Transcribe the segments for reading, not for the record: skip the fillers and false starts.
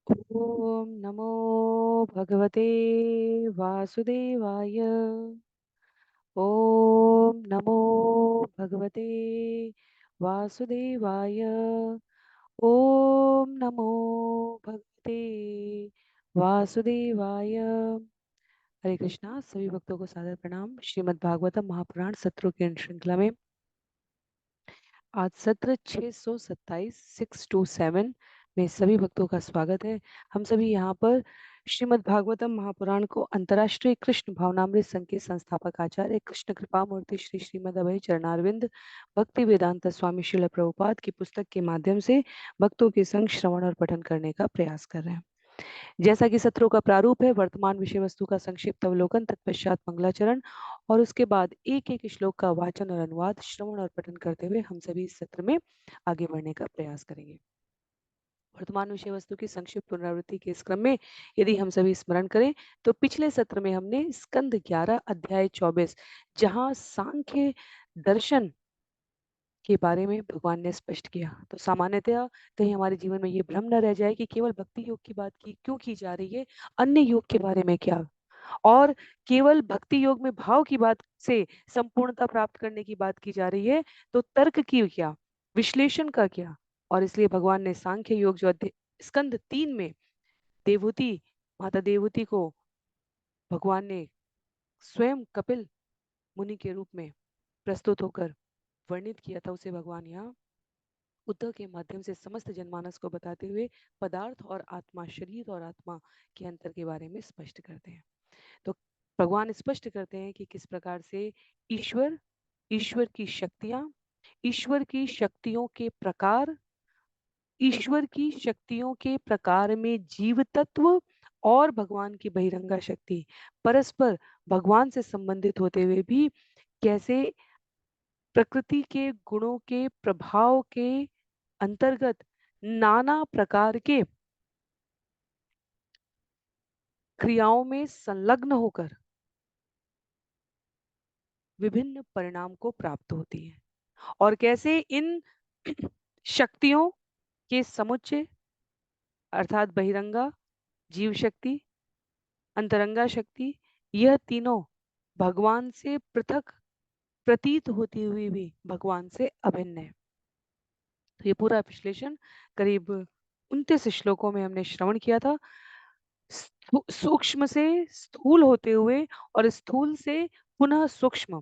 ॐ नमो भगवते वासुदेवाय। ॐ नमो भगवते वासुदेवाय। ॐ नमो भगवते वासुदेवाय। हरे कृष्णा। सभी भक्तों को सादर प्रणाम। श्रीमद् भागवतम महापुराण सत्रों की श्रृंखला में आज सत्र 627 627 में सभी भक्तों का स्वागत है। हम सभी यहाँ पर श्रीमद् भागवतम महापुराण को अंतर्राष्ट्रीय कृष्ण भावनामृत संघ के संस्थापक आचार्य कृष्ण कृपा मूर्ति श्री श्रीमद् अभय चरणारविंद भक्ति वेदांत स्वामी श्रील प्रभुपाद की पुस्तक के माध्यम से भक्तों के संग श्रवण और पठन करने का प्रयास कर रहे हैं। जैसा कि सत्रों का प्रारूप है, वर्तमान विषय वस्तु का संक्षिप्त अवलोकन, तत्पश्चात मंगलाचरण और उसके बाद एक एक श्लोक का वाचन और अनुवाद, श्रवण और पठन करते हुए हम सभी इस सत्र में आगे बढ़ने का प्रयास करेंगे। वर्तमान विषय वस्तु की संक्षिप्त पुनरावृत्ति के इस क्रम में यदि हम सभी स्मरण करें तो पिछले सत्र में हमने स्कंद 11 अध्याय 24 जहां सांख्य दर्शन के बारे में भगवान ने स्पष्ट किया, तो सामान्यतः कहीं हमारे जीवन में ये भ्रम न रह जाए कि केवल भक्ति योग की बात की क्यों की जा रही है, अन्य योग के बारे में क्या, और केवल भक्ति योग में भाव की बात से संपूर्णता प्राप्त करने की बात की जा रही है, तो तर्क की क्या, विश्लेषण का क्या। और इसलिए भगवान ने सांख्य योग जो स्कंद 3 में देवहूति माता देवहूति को भगवान ने स्वयं कपिल मुनि के रूप में प्रस्तुत होकर वर्णित किया था, उसे भगवान यहाँ उद्धव के माध्यम से समस्त जनमानस को बताते हुए पदार्थ और आत्मा, शरीर और आत्मा के अंतर के बारे में स्पष्ट करते हैं। तो भगवान स्पष्ट करते हैं कि किस प्रकार से ईश्वर, ईश्वर की शक्तियां, ईश्वर की शक्तियों के प्रकार, ईश्वर की शक्तियों के प्रकार में जीव तत्व और भगवान की बहिरंगा शक्ति परस्पर भगवान से संबंधित होते हुए भी कैसे प्रकृति के गुणों के प्रभाव के अंतर्गत नाना प्रकार के क्रियाओं में संलग्न होकर विभिन्न परिणाम को प्राप्त होती है, और कैसे इन शक्तियों के समुच्चय अर्थात बहिरंगा, जीव शक्ति, अंतरंगा शक्ति, यह तीनों भगवान से पृथक प्रतीत होती हुई भी भगवान से अभिन्न है। तो ये पूरा विश्लेषण करीब 29 श्लोकों में हमने श्रवण किया था। सूक्ष्म से स्थूल होते हुए और स्थूल से पुनः सूक्ष्म,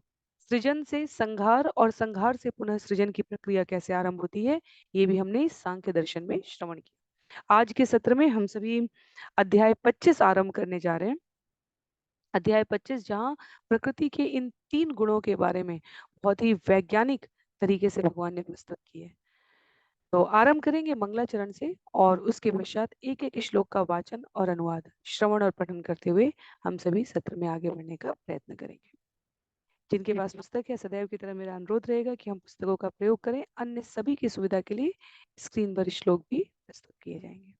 सृजन से संहार और संहार से पुनः सृजन की प्रक्रिया कैसे आरंभ होती है, ये भी हमने सांख्य दर्शन में श्रवण किया। आज के सत्र में हम सभी अध्याय 25 आरंभ करने जा रहे हैं। अध्याय 25 जहाँ प्रकृति के इन 3 गुणों के बारे में बहुत ही वैज्ञानिक तरीके से भगवान ने प्रस्तुत किए। तो आरंभ करेंगे मंगलाचरण से और उसके पश्चात एक एक श्लोक का वाचन और अनुवाद, श्रवण और पठन करते हुए हम सभी सत्र में आगे बढ़ने का प्रयत्न करेंगे। जिनके पास पुस्तक है, सदैव की तरह मेरा अनुरोध रहेगा कि हम पुस्तकों का प्रयोग करें। अन्य सभी की सुविधा के लिए स्क्रीन पर श्लोक भी प्रस्तुत किए जाएंगे।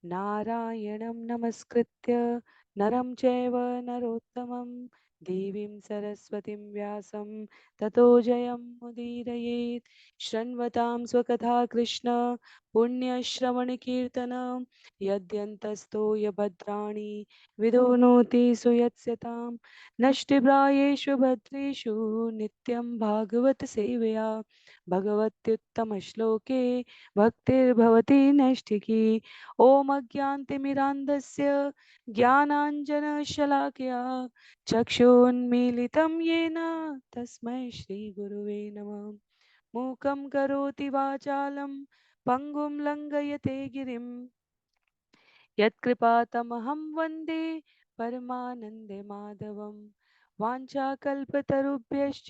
नारायणं नमस्कृत्य नरं चैव नरोत्तमं देवीं सरस्वतीं व्यासं ततो जयमुदीरयेत्। शृण्वतां स्वकथा कृष्ण पुण्यश्रवणकीर्तन यद्यन्तस्तो यभद्राणि विदुनोति सुयत्स्यतां। नष्टिप्रायेषु भद्रेषु नित्यं भागवत सेवया भगवत्युत्तमश्लोके भक्तिर्भवति नैष्ठिकी। ॐ अज्ञानतिमिरान्धस्य ज्ञानाञ्जनशलाकया चक्षुन्मीलितं येन तस्मै श्रीगुरुवे नमः। मूकं करोति वाचालं पङ्गुं लङ्घयते गिरिं यत्कृपातमहं वन्दे परमानन्दमाधवं। वाञ्छाकल्पतरुभ्यश्च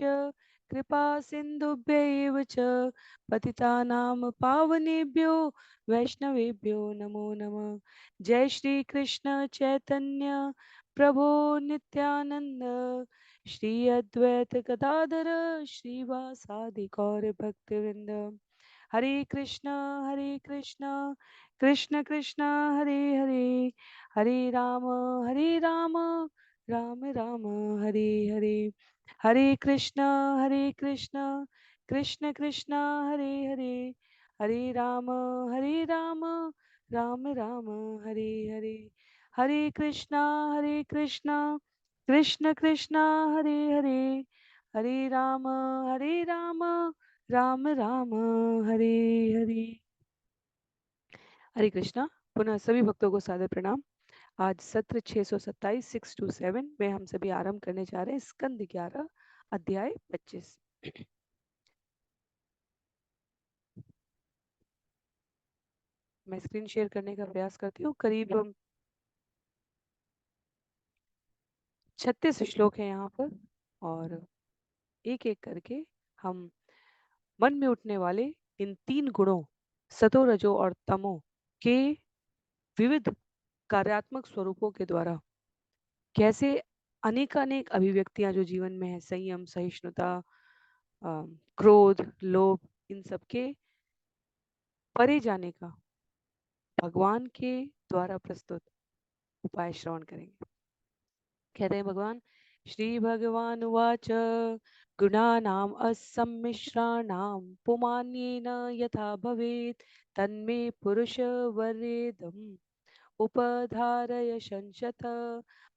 कृपा सिन्धुभ्य एव च पतितानां पावनेभ्यो वैष्णवेभ्यो नमो नमः। जय श्री कृष्ण चैतन्य प्रभो नित्यानंद, श्री अद्वैत गदाधर श्रीवासादि गौर भक्तवृंद। हरे कृष्ण कृष्ण कृष्ण हरे हरे, हरे राम राम राम हरे हरे। हरे कृष्ण कृष्ण कृष्ण कृष्ण हरे हरे, हरे राम राम राम हरे हरे, हरे कृष्णा कृष्ण कृष्णा हरे हरे, हरे राम राम राम हरे हरे। हरे कृष्णा। पुनः सभी भक्तों को सादर प्रणाम। आज सत्र 627 627 में हम सभी आरंभ करने जा रहे हैं स्कंद 11 अध्याय 25। मैं स्क्रीन शेयर करने का प्रयास करती हूँ। करीब 36 श्लोक है यहाँ पर, और एक एक करके हम मन में उठने वाले इन 3 गुणों सतो रजो और तमो के विविध कार्यात्मक स्वरूपों के द्वारा कैसे अनेकानेक अभिव्यक्तियां जो जीवन में है, संयम, सहिष्णुता, क्रोध, लोभ, इन सब के परे जाने का भगवान के द्वारा प्रस्तुत उपाय श्रवण करेंगे। कहते हैं भगवान, श्री भगवान उवाच गुणानाम असम्मिश्राणाम पुमान्येन यथा भवेत् तन्मे पुरुष वरेदम उपधारय संशत।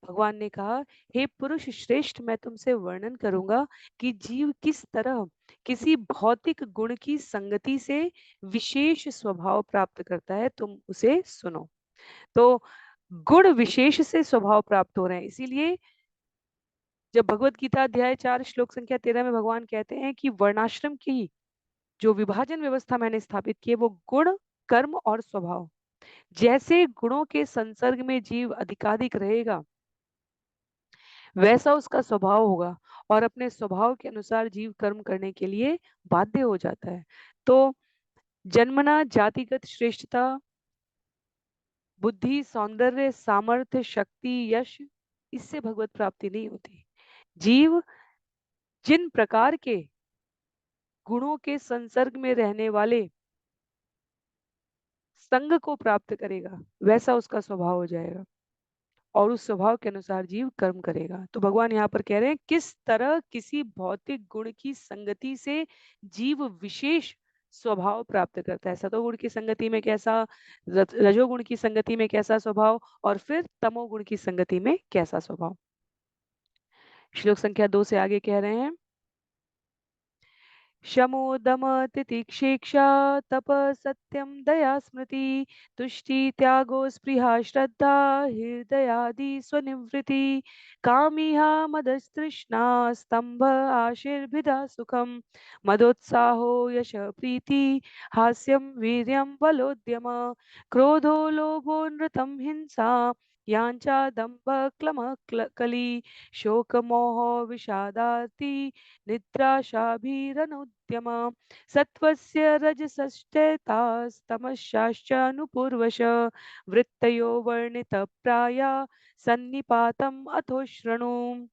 भगवान ने कहा, हे पुरुष श्रेष्ठ, मैं तुमसे वर्णन करूंगा कि जीव किस तरह किसी भौतिक गुण की संगति से विशेष स्वभाव प्राप्त करता है, तुम उसे सुनो। तो गुण विशेष से स्वभाव प्राप्त हो रहे हैं, इसीलिए जब भगवत गीता अध्याय 4 श्लोक संख्या 13 में भगवान कहते हैं कि वर्णाश्रम की जो विभाजन व्यवस्था मैंने स्थापित की है वो गुण, कर्म और स्वभाव, जैसे गुणों के संसर्ग में जीव अधिकाधिक रहेगा वैसा उसका स्वभाव होगा, और अपने स्वभाव के अनुसार जीव कर्म करने के लिए बाध्य हो जाता है। तो जन्मना जातिगत श्रेष्ठता, बुद्धि, सौंदर्य, सामर्थ्य, शक्ति, यश, इससे भगवत प्राप्ति नहीं होती। जीव जिन प्रकार के गुणों के संसर्ग में रहने वाले संग को प्राप्त करेगा वैसा उसका स्वभाव हो जाएगा, और उस स्वभाव के अनुसार जीव कर्म करेगा। तो भगवान यहाँ पर कह रहे हैं किस तरह किसी भौतिक गुण की संगति से जीव विशेष स्वभाव प्राप्त करता है। सतोगुण की संगति में कैसा, रजोगुण की संगति में कैसा स्वभाव, और फिर तमोगुण की संगति में कैसा स्वभाव। श्लोक संख्या 2 से आगे कह रहे हैं, शमो दम तितिक्षेक्षा तप सत्यम दया स्मृति तुष्टि त्यागो स्पृहा श्रद्धा हृदयादि स्वनिवृत्ति कामिहा मदस्तृष्णा स्तंभ आशीर्भिदा सुखम मदोत्साहो यश प्रीति हास्यम वीर्यम बलोद्यम क्रोधो लोभो नृतम हिंसा यांचा दंभ क्लम कली शोक मोह विषादाति निद्राशाभिरनुद्यम सत्वस्य रजसश्चैतास्तमश्चाश्च अनुपूर्वश वृत्तयो वर्णितप्राया सन्निपातम् अथो शृणु।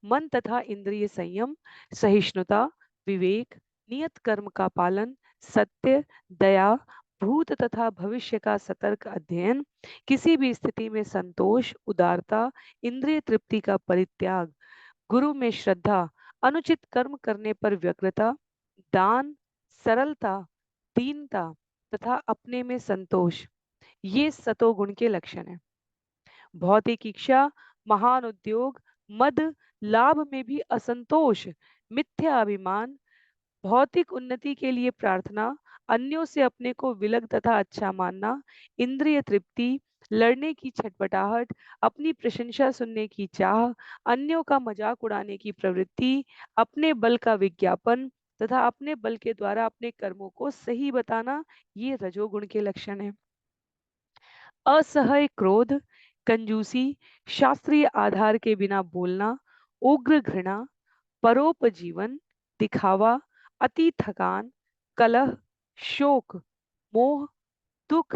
मन तथा इंद्रिय संयम, सहिष्णुता, विवेक, नियत कर्म का पालन, सत्य, दया, भूत तथा भविष्य का सतर्क अध्ययन, किसी भी स्थिति में संतोष, उदारता, इंद्रिय तृप्ति का परित्याग, गुरु में श्रद्धा, अनुचित कर्म करने पर व्यग्रता, दान, सरलता, दीनता तथा अपने में संतोष, ये सतोगुण के लक्षण हैं। भौतिक इच्छा, महान उद्योग, मद, लाभ में भी असंतोष, मिथ्या अभिमान, भौतिक उन्नति के लिए प्रार्थना, अन्यों से अपने को विलग तथा अच्छा मानना, इंद्रिय तृप्ति, लड़ने की छटपटाहट, अपनी प्रशंसा सुनने की चाह, अन्यों का मजाक उड़ाने की प्रवृत्ति, अपने बल का विज्ञापन तथा अपने बल के द्वारा अपने कर्मों को सही बताना, ये रजोगुण के लक्षण हैं। असह्य क्रोध, कंजूसी, शास्त्रीय आधार के बिना बोलना, उग्र घृणा, परोपजीवन, दिखावा, अति थकान, कलह, शोक, मोह, दुख,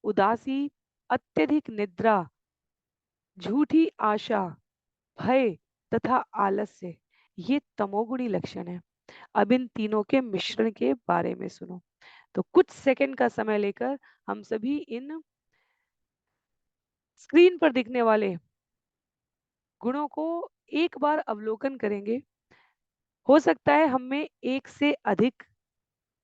उदासी, अत्यधिक निद्रा, झूठी आशा, भय तथा आलस्य, ये तमोगुणी लक्षण है। अब इन तीनों के मिश्रण के बारे में सुनो। तो कुछ सेकंड का समय लेकर हम सभी इन स्क्रीन पर दिखने वाले गुणों को एक बार अवलोकन करेंगे। हो सकता है हम में एक से अधिक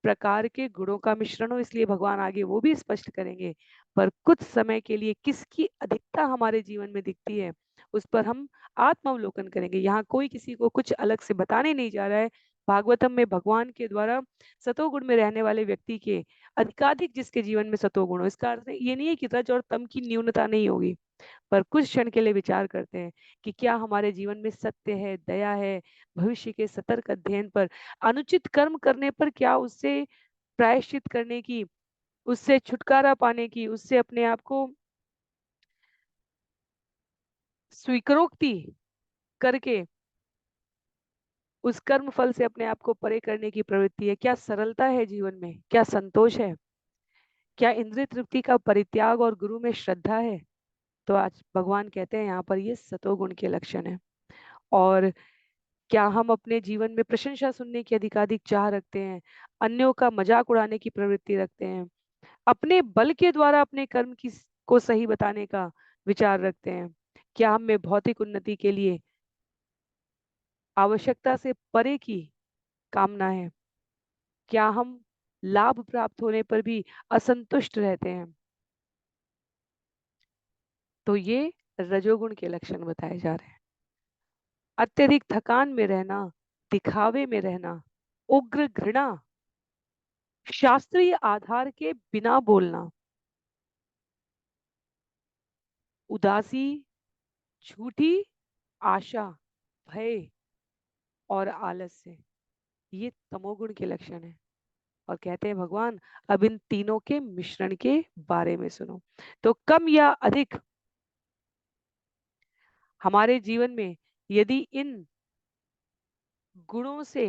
प्रकार के गुणों का मिश्रण हो, इसलिए भगवान आगे वो भी स्पष्ट करेंगे। पर कुछ समय के लिए किसकी अधिकता हमारे जीवन में दिखती है, उस पर हम आत्मावलोकन करेंगे। यहाँ कोई किसी को कुछ अलग से बताने नहीं जा रहा है। भागवतम में भगवान के द्वारा सतोगुण में रहने वाले व्यक्ति के अधिकाधिक जिसके जीवन में सतोगुण हो, इसका अर्थ ये नहीं है कि रज और तम की न्यूनता नहीं होगी। पर कुछ क्षण के लिए विचार करते हैं कि क्या हमारे जीवन में सत्य है, दया है, भविष्य के सतर्क अध्ययन पर, अनुचित कर्म करने पर क्या उससे प्रायश्चित करने की, उससे छुटकारा पाने की, उससे अपने आप को स्वीकारोक्ति करके उस कर्म फल से अपने आप को परे करने की प्रवृत्ति है? क्या सरलता है जीवन में? क्या संतोष है? क्या इंद्रिय तृप्ति का परित्याग और गुरु में श्रद्धा है? तो आज भगवान कहते हैं यहाँ पर ये सतोगुण के लक्षण है। और क्या हम अपने जीवन में प्रशंसा सुनने की अधिकाधिक चाह रखते हैं, अन्यों का मजाक उड़ाने की प्रवृत्ति रखते हैं, अपने बल के द्वारा अपने कर्म की को सही बताने का विचार रखते हैं? क्या हम में भौतिक उन्नति के लिए आवश्यकता से परे की कामना है? क्या हम लाभ प्राप्त होने पर भी असंतुष्ट रहते हैं? तो ये रजोगुण के लक्षण बताए जा रहे हैं। अत्यधिक थकान में रहना, दिखावे में रहना, उग्र घृणा, शास्त्रीय आधार के बिना बोलना, उदासी, झूठी आशा, भय और आलस्य, ये तमोगुण के लक्षण है। और कहते हैं भगवान अब इन तीनों के मिश्रण के बारे में सुनो। तो कम या अधिक हमारे जीवन में यदि इन गुणों से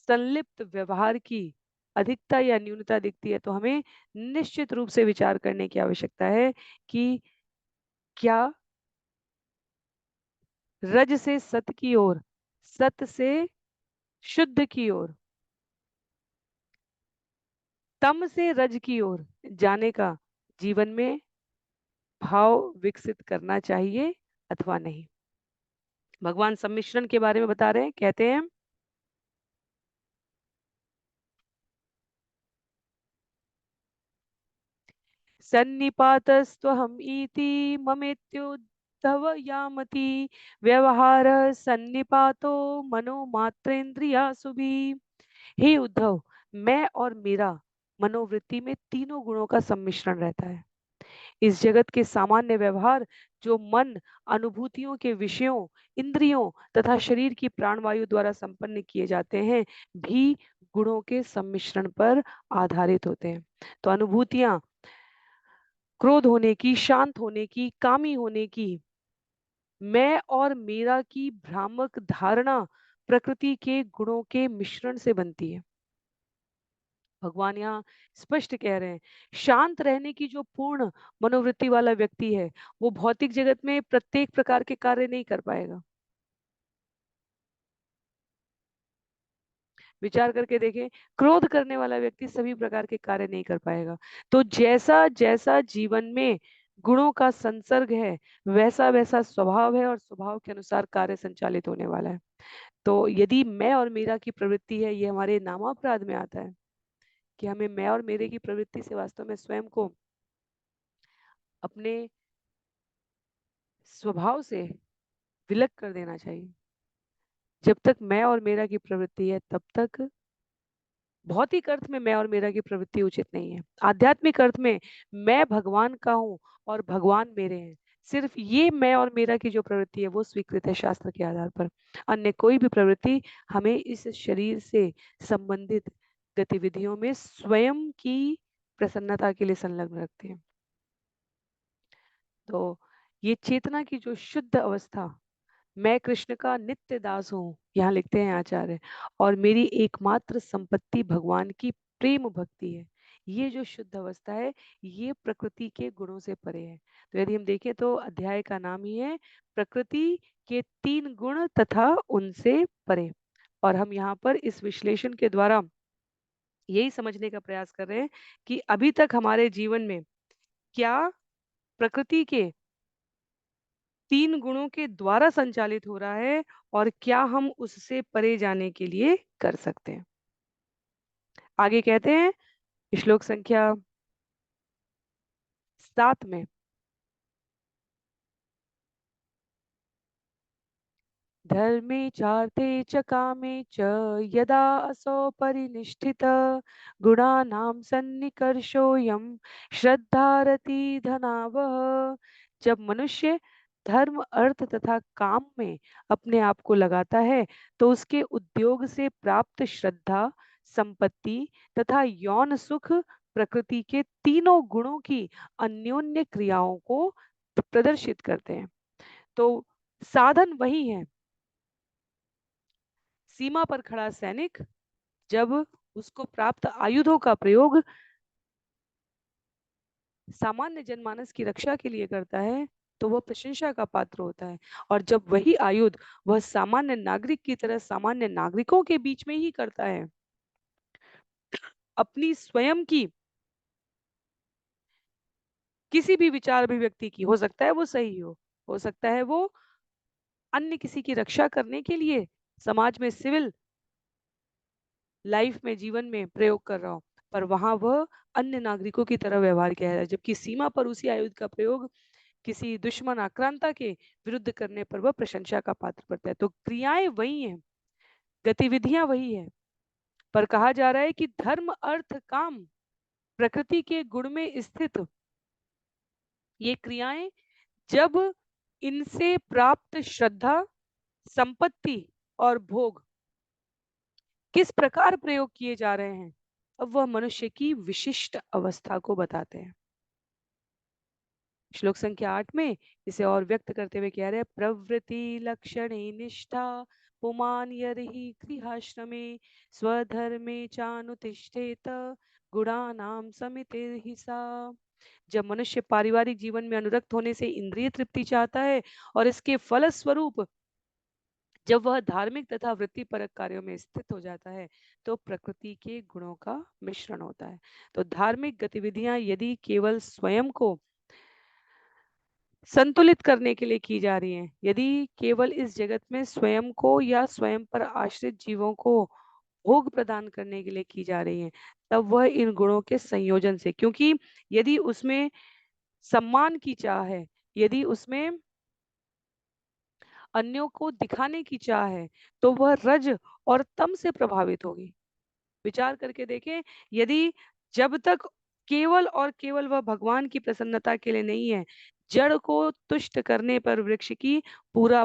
संलिप्त व्यवहार की अधिकता या न्यूनता दिखती है, तो हमें निश्चित रूप से विचार करने की आवश्यकता है कि क्या रज से सत की ओर, सत से शुद्ध की ओर, तम से रज की ओर जाने का जीवन में भाव विकसित करना चाहिए अथवा नहीं। भगवान सम्मिश्रण के बारे में बता रहे हैं, कहते हैं सन्निपातस्त्वहम इति ममेत्युद्धव यामति व्यवहार सन्निपातो मनो मात्रेन्द्रियासु भी। हे उद्धव, मैं और मेरा मनोवृत्ति में तीनों गुणों का सम्मिश्रण रहता है। इस जगत के सामान्य व्यवहार जो मन, अनुभूतियों के विषयों, इंद्रियों तथा शरीर की प्राणवायु द्वारा संपन्न किए जाते हैं, भी गुणों के सम्मिश्रण पर आधारित होते हैं। तो अनुभूतियां क्रोध होने की, शांत होने की, कामी होने की, मैं और मेरा की भ्रामक धारणा प्रकृति के गुणों के मिश्रण से बनती है। भगवान यहाँ स्पष्ट कह रहे हैं, शांत रहने की जो पूर्ण मनोवृत्ति वाला व्यक्ति है, वो भौतिक जगत में प्रत्येक प्रकार के कार्य नहीं कर पाएगा। विचार करके देखें, क्रोध करने वाला व्यक्ति सभी प्रकार के कार्य नहीं कर पाएगा। तो जैसा जैसा जीवन में गुणों का संसर्ग है, वैसा वैसा स्वभाव है और स्वभाव के अनुसार कार्य संचालित होने वाला है। तो यदि मैं और मेरा की प्रवृत्ति है, ये हमारे नामापराध में आता है कि हमें मैं और मेरे की प्रवृत्ति से वास्तव में स्वयं को अपने स्वभाव से विलग कर देना चाहिए। जब तक मैं और मेरा की प्रवृत्ति है, तब तक भौतिक अर्थ में मैं और मेरा की प्रवृत्ति उचित नहीं है। आध्यात्मिक अर्थ में मैं भगवान का हूँ और भगवान मेरे हैं। सिर्फ ये मैं और मेरा की जो प्रवृत्ति है वो स्वीकृत है शास्त्र के आधार पर। अन्य कोई भी प्रवृत्ति हमें इस शरीर से संबंधित गतिविधियों में स्वयं की प्रसन्नता के लिए संलग्न रखते हैं। तो ये चेतना की जो शुद्ध अवस्था, मैं कृष्ण का नित्य दास हूँ, यहाँ लिखते हैं आचार्य, और मेरी एकमात्र संपत्ति भगवान की प्रेम भक्ति है। ये जो शुद्ध अवस्था है, ये प्रकृति के गुणों से परे है। तो यदि हम देखें तो अध्याय का नाम ही है प्रकृति के तीन गुण तथा उनसे परे। और हम यहाँ पर इस विश्लेषण के द्वारा यही समझने का प्रयास कर रहे हैं कि अभी तक हमारे जीवन में क्या प्रकृति के तीन गुणों के द्वारा संचालित हो रहा है और क्या हम उससे परे जाने के लिए कर सकते हैं। आगे कहते हैं श्लोक संख्या 7 में, धर्मे चार्थे च कामे च यदा असौ परिनिष्ठित गुणानां सन्निकर्षोऽयं श्रद्धारति धनावह। जब मनुष्य धर्म अर्थ तथा काम में अपने आप को लगाता है तो उसके उद्योग से प्राप्त श्रद्धा, संपत्ति तथा यौन सुख प्रकृति के तीनों गुणों की अन्योन्य क्रियाओं को प्रदर्शित करते हैं। तो साधन वही है। सीमा पर खड़ा सैनिक जब उसको प्राप्त आयुधों का प्रयोग सामान्य जनमानस की रक्षा के लिए करता है तो वह प्रशंसा का पात्र होता है, और जब वही आयुध वह सामान्य नागरिक की तरह सामान्य नागरिकों के बीच में ही करता है, अपनी स्वयं की किसी भी विचार अभिव्यक्ति की, हो सकता है वो सही हो सकता है वो अन्य किसी की रक्षा करने के लिए समाज में सिविल लाइफ में जीवन में प्रयोग कर रहा हूँ, पर वहां वह अन्य नागरिकों की तरह व्यवहार किया है, जबकि सीमा पर उसी आयुध का प्रयोग किसी दुश्मन आक्रांता के विरुद्ध करने पर वह प्रशंसा का पात्र पड़ता है। तो क्रियाएं वही हैं, गतिविधियां वही है, पर कहा जा रहा है कि धर्म अर्थ काम प्रकृति के गुण में स्थित ये क्रियाएं जब इनसे प्राप्त श्रद्धा, संपत्ति और भोग किस प्रकार प्रयोग किए जा रहे हैं, अब वह मनुष्य की विशिष्ट अवस्था को बताते हैं। श्लोक संख्या 8 में इसे और व्यक्त करते हुए कह रहे हैं, प्रवृत्ति लक्षणे निष्ठा पुमान यदि गृहाश्रमे स्वधर्मे चानुतिष्ठेत गुणानाम समितिर्हि सा। जब मनुष्य पारिवारिक जीवन में अनुरक्त होने से इंद्रिय तृप्ति चाहता है और इसके फलस्वरूप जब वह धार्मिक तथा वृत्तिपरक कार्यों में स्थित हो जाता है तो प्रकृति के गुणों का मिश्रण होता है। तो धार्मिक गतिविधियां यदि केवल स्वयं को संतुलित करने के लिए की जा रही हैं, यदि केवल इस जगत में स्वयं को या स्वयं पर आश्रित जीवों को भोग प्रदान करने के लिए की जा रही हैं, तब वह इन गुणों के संयोजन से, क्योंकि यदि उसमें सम्मान की चाह है, यदि उसमें अन्यों को दिखाने की चाह है, तो वह रज और तम से प्रभावित होगी। विचार करके देखें, यदि जब तक केवल और केवल वह भगवान की प्रसन्नता के लिए नहीं है, जड़ को तुष्ट करने पर वृक्ष की पूरा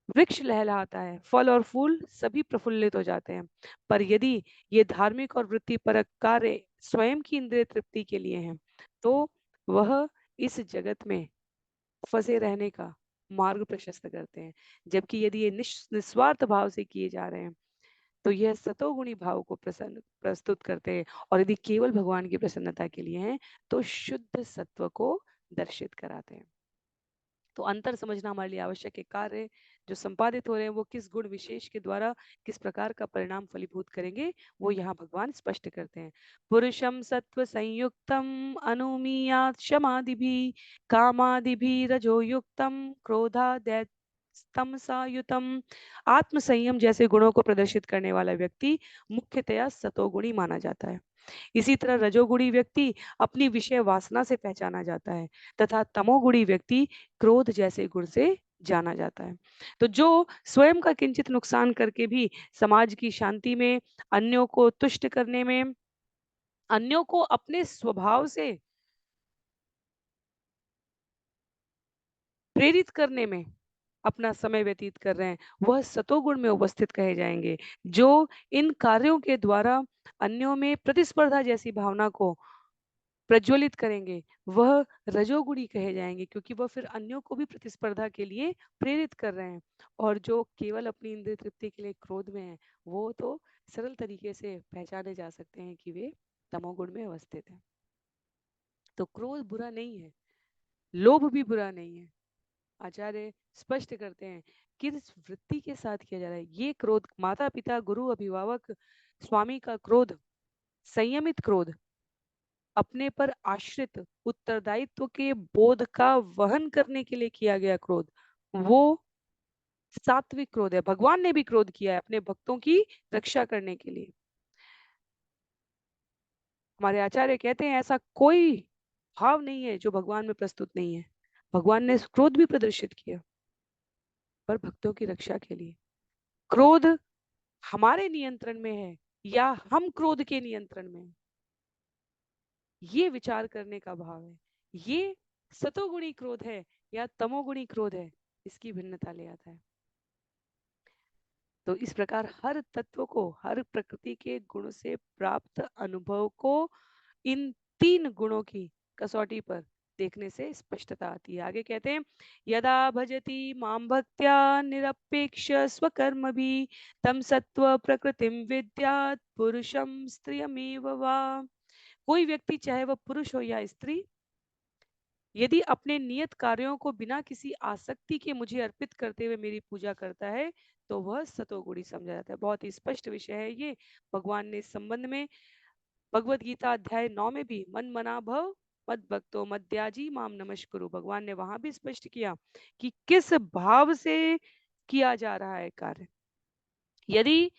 वृक्ष लहलहाता है, फल और फूल सभी प्रफुल्लित हो जाते हैं। पर यदि ये धार्मिक और वृत्तिपरक कार्य स्वयं की इंद्रिय तृप्ति के लिए हैं, तो वह इस जगत में फंसे रहने का मार्ग प्रशस्त करते हैं। जबकि यदि ये निस्वार्थ भाव से किए जा रहे हैं तो यह सतोगुणी भाव को प्रसन्न प्रस्तुत करते हैं, और यदि केवल भगवान की प्रसन्नता के लिए हैं तो शुद्ध सत्व को दर्शित कराते हैं। तो अंतर समझना हमारे लिए आवश्यक है। कार्य जो संपादित हो रहे हैं वो किस गुण विशेष के द्वारा किस प्रकार का परिणाम फलीभूत करेंगे, वो यहाँ भगवान स्पष्ट करते हैं। पुरुषम सत्व संयुक्तम अनुमीयात क्षमादिभि कामादिभि रजो युक्तम क्रोधादैत तमसायुतम। आत्म संयम जैसे गुणों को प्रदर्शित करने वाला व्यक्ति मुख्यतया सतोगुणी माना जाता है। इसी तरह रजोगुणी व्यक्ति अपनी विषय वासना से पहचाना जाता है तथा तमोगुणी व्यक्ति क्रोध जैसे गुण से जाना जाता है। तो जो स्वयं का किंचित नुकसान करके भी समाज की शांति में, अन्यों को तुष्ट करने में, अन्यों को अपने स्वभाव से प्रेरित करने में अपना समय व्यतीत कर रहे हैं, वह सतोगुण में उपस्थित कहे जाएंगे। जो इन कार्यों के द्वारा अन्यों में प्रतिस्पर्धा जैसी भावना को प्रज्वलित करेंगे, वह रजोगुणी कहे जाएंगे, क्योंकि वह फिर अन्यों को भी प्रतिस्पर्धा के लिए प्रेरित कर रहे हैं। और जो केवल अपनी इंद्रिय तृप्ति के लिए क्रोध में है, वो तो सरल तरीके से पहचाने जा सकते हैं कि वे तमोगुण में अवस्थित हैं। तो क्रोध बुरा नहीं है, लोभ भी बुरा नहीं है। आचार्य स्पष्ट करते हैं किस वृत्ति के साथ किया जा रहा है ये क्रोध। माता पिता गुरु अभिभावक स्वामी का क्रोध, संयमित क्रोध, अपने पर आश्रित उत्तरदायित्व के बोध का वहन करने के लिए किया गया क्रोध, वो सात्विक क्रोध है। भगवान ने भी क्रोध किया है अपने भक्तों की रक्षा करने के लिए। हमारे आचार्य कहते हैं ऐसा कोई भाव नहीं है जो भगवान में प्रस्तुत नहीं है। भगवान ने क्रोध भी प्रदर्शित किया पर भक्तों की रक्षा के लिए। क्रोध हमारे नियंत्रण में है या हम क्रोध के नियंत्रण में है, ये विचार करने का भाव है। ये सतोगुणी क्रोध है या तमोगुणी क्रोध है, इसकी भिन्नता ले आता है। तो इस प्रकार हर तत्व को, हर प्रकृति के गुण से प्राप्त अनुभव को इन तीन गुणों की कसौटी पर देखने से स्पष्टता आती है। आगे कहते हैं यदा भजति माम भक्त्या निरपेक्ष स्वकर्म भी तम सत्व प्रकृतिम विद्यात् पुरुषम स्त्रियमेव वा। कोई व्यक्ति चाहे वह पुरुष हो या स्त्री, यदि अपने नियत कार्यों को बिना किसी आसक्ति के मुझे अर्पित करते हुए मेरी पूजा करता है तो वह सतोगुणी समझा जाता है। बहुत ही स्पष्ट विषय है ये। भगवान ने इस संबंध में भगवद गीता अध्याय 9 में भी मन मना भव मद भक्तो मद्याजी माम नमस्कुरु, भगवान ने वहां भी स्पष्ट किया कि किस भाव से किया जा रहा है कार्य। यदि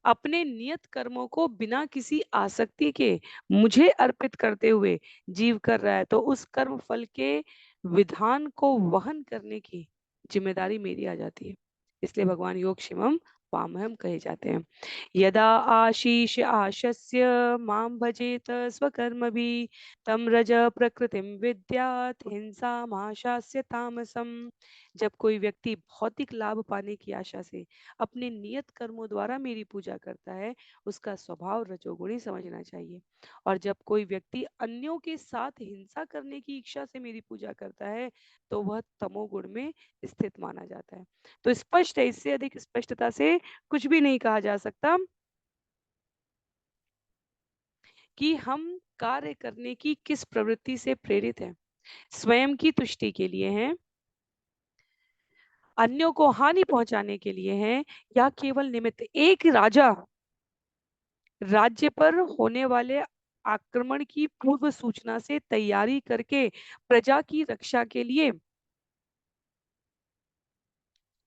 अपने नियत कर्मों को बिना किसी आसक्ति के मुझे अर्पित करते हुए जीव कर रहा है तो उस कर्म फल के विधान को वहन करने की जिम्मेदारी मेरी आ जाती है। इसलिए भगवान योग शिवम वामहम कहे जाते हैं। यदा आशीष आशस्य माम भजेत स्वकर्म भी तम रज प्रकृतिम विद्यात हिंसा माशास्य तामसम। जब कोई व्यक्ति भौतिक लाभ पाने की आशा से अपने नियत कर्मों द्वारा मेरी पूजा करता है उसका स्वभाव रजोगुणी समझना चाहिए। और जब कोई व्यक्ति अन्यों के साथ हिंसा करने की इच्छा से मेरी पूजा करता है तो वह तमोगुण में स्थित माना जाता है। तो स्पष्ट है, इससे अधिक स्पष्टता से कुछ भी नहीं कहा जा सकता कि हम कार्य करने की किस प्रवृत्ति से प्रेरित हैं। स्वयं की तुष्टि के लिए हैं, अन्यों को हानि पहुंचाने के लिए हैं, या केवल निमित्त। एक राजा राज्य पर होने वाले आक्रमण की पूर्व सूचना से तैयारी करके प्रजा की रक्षा के लिए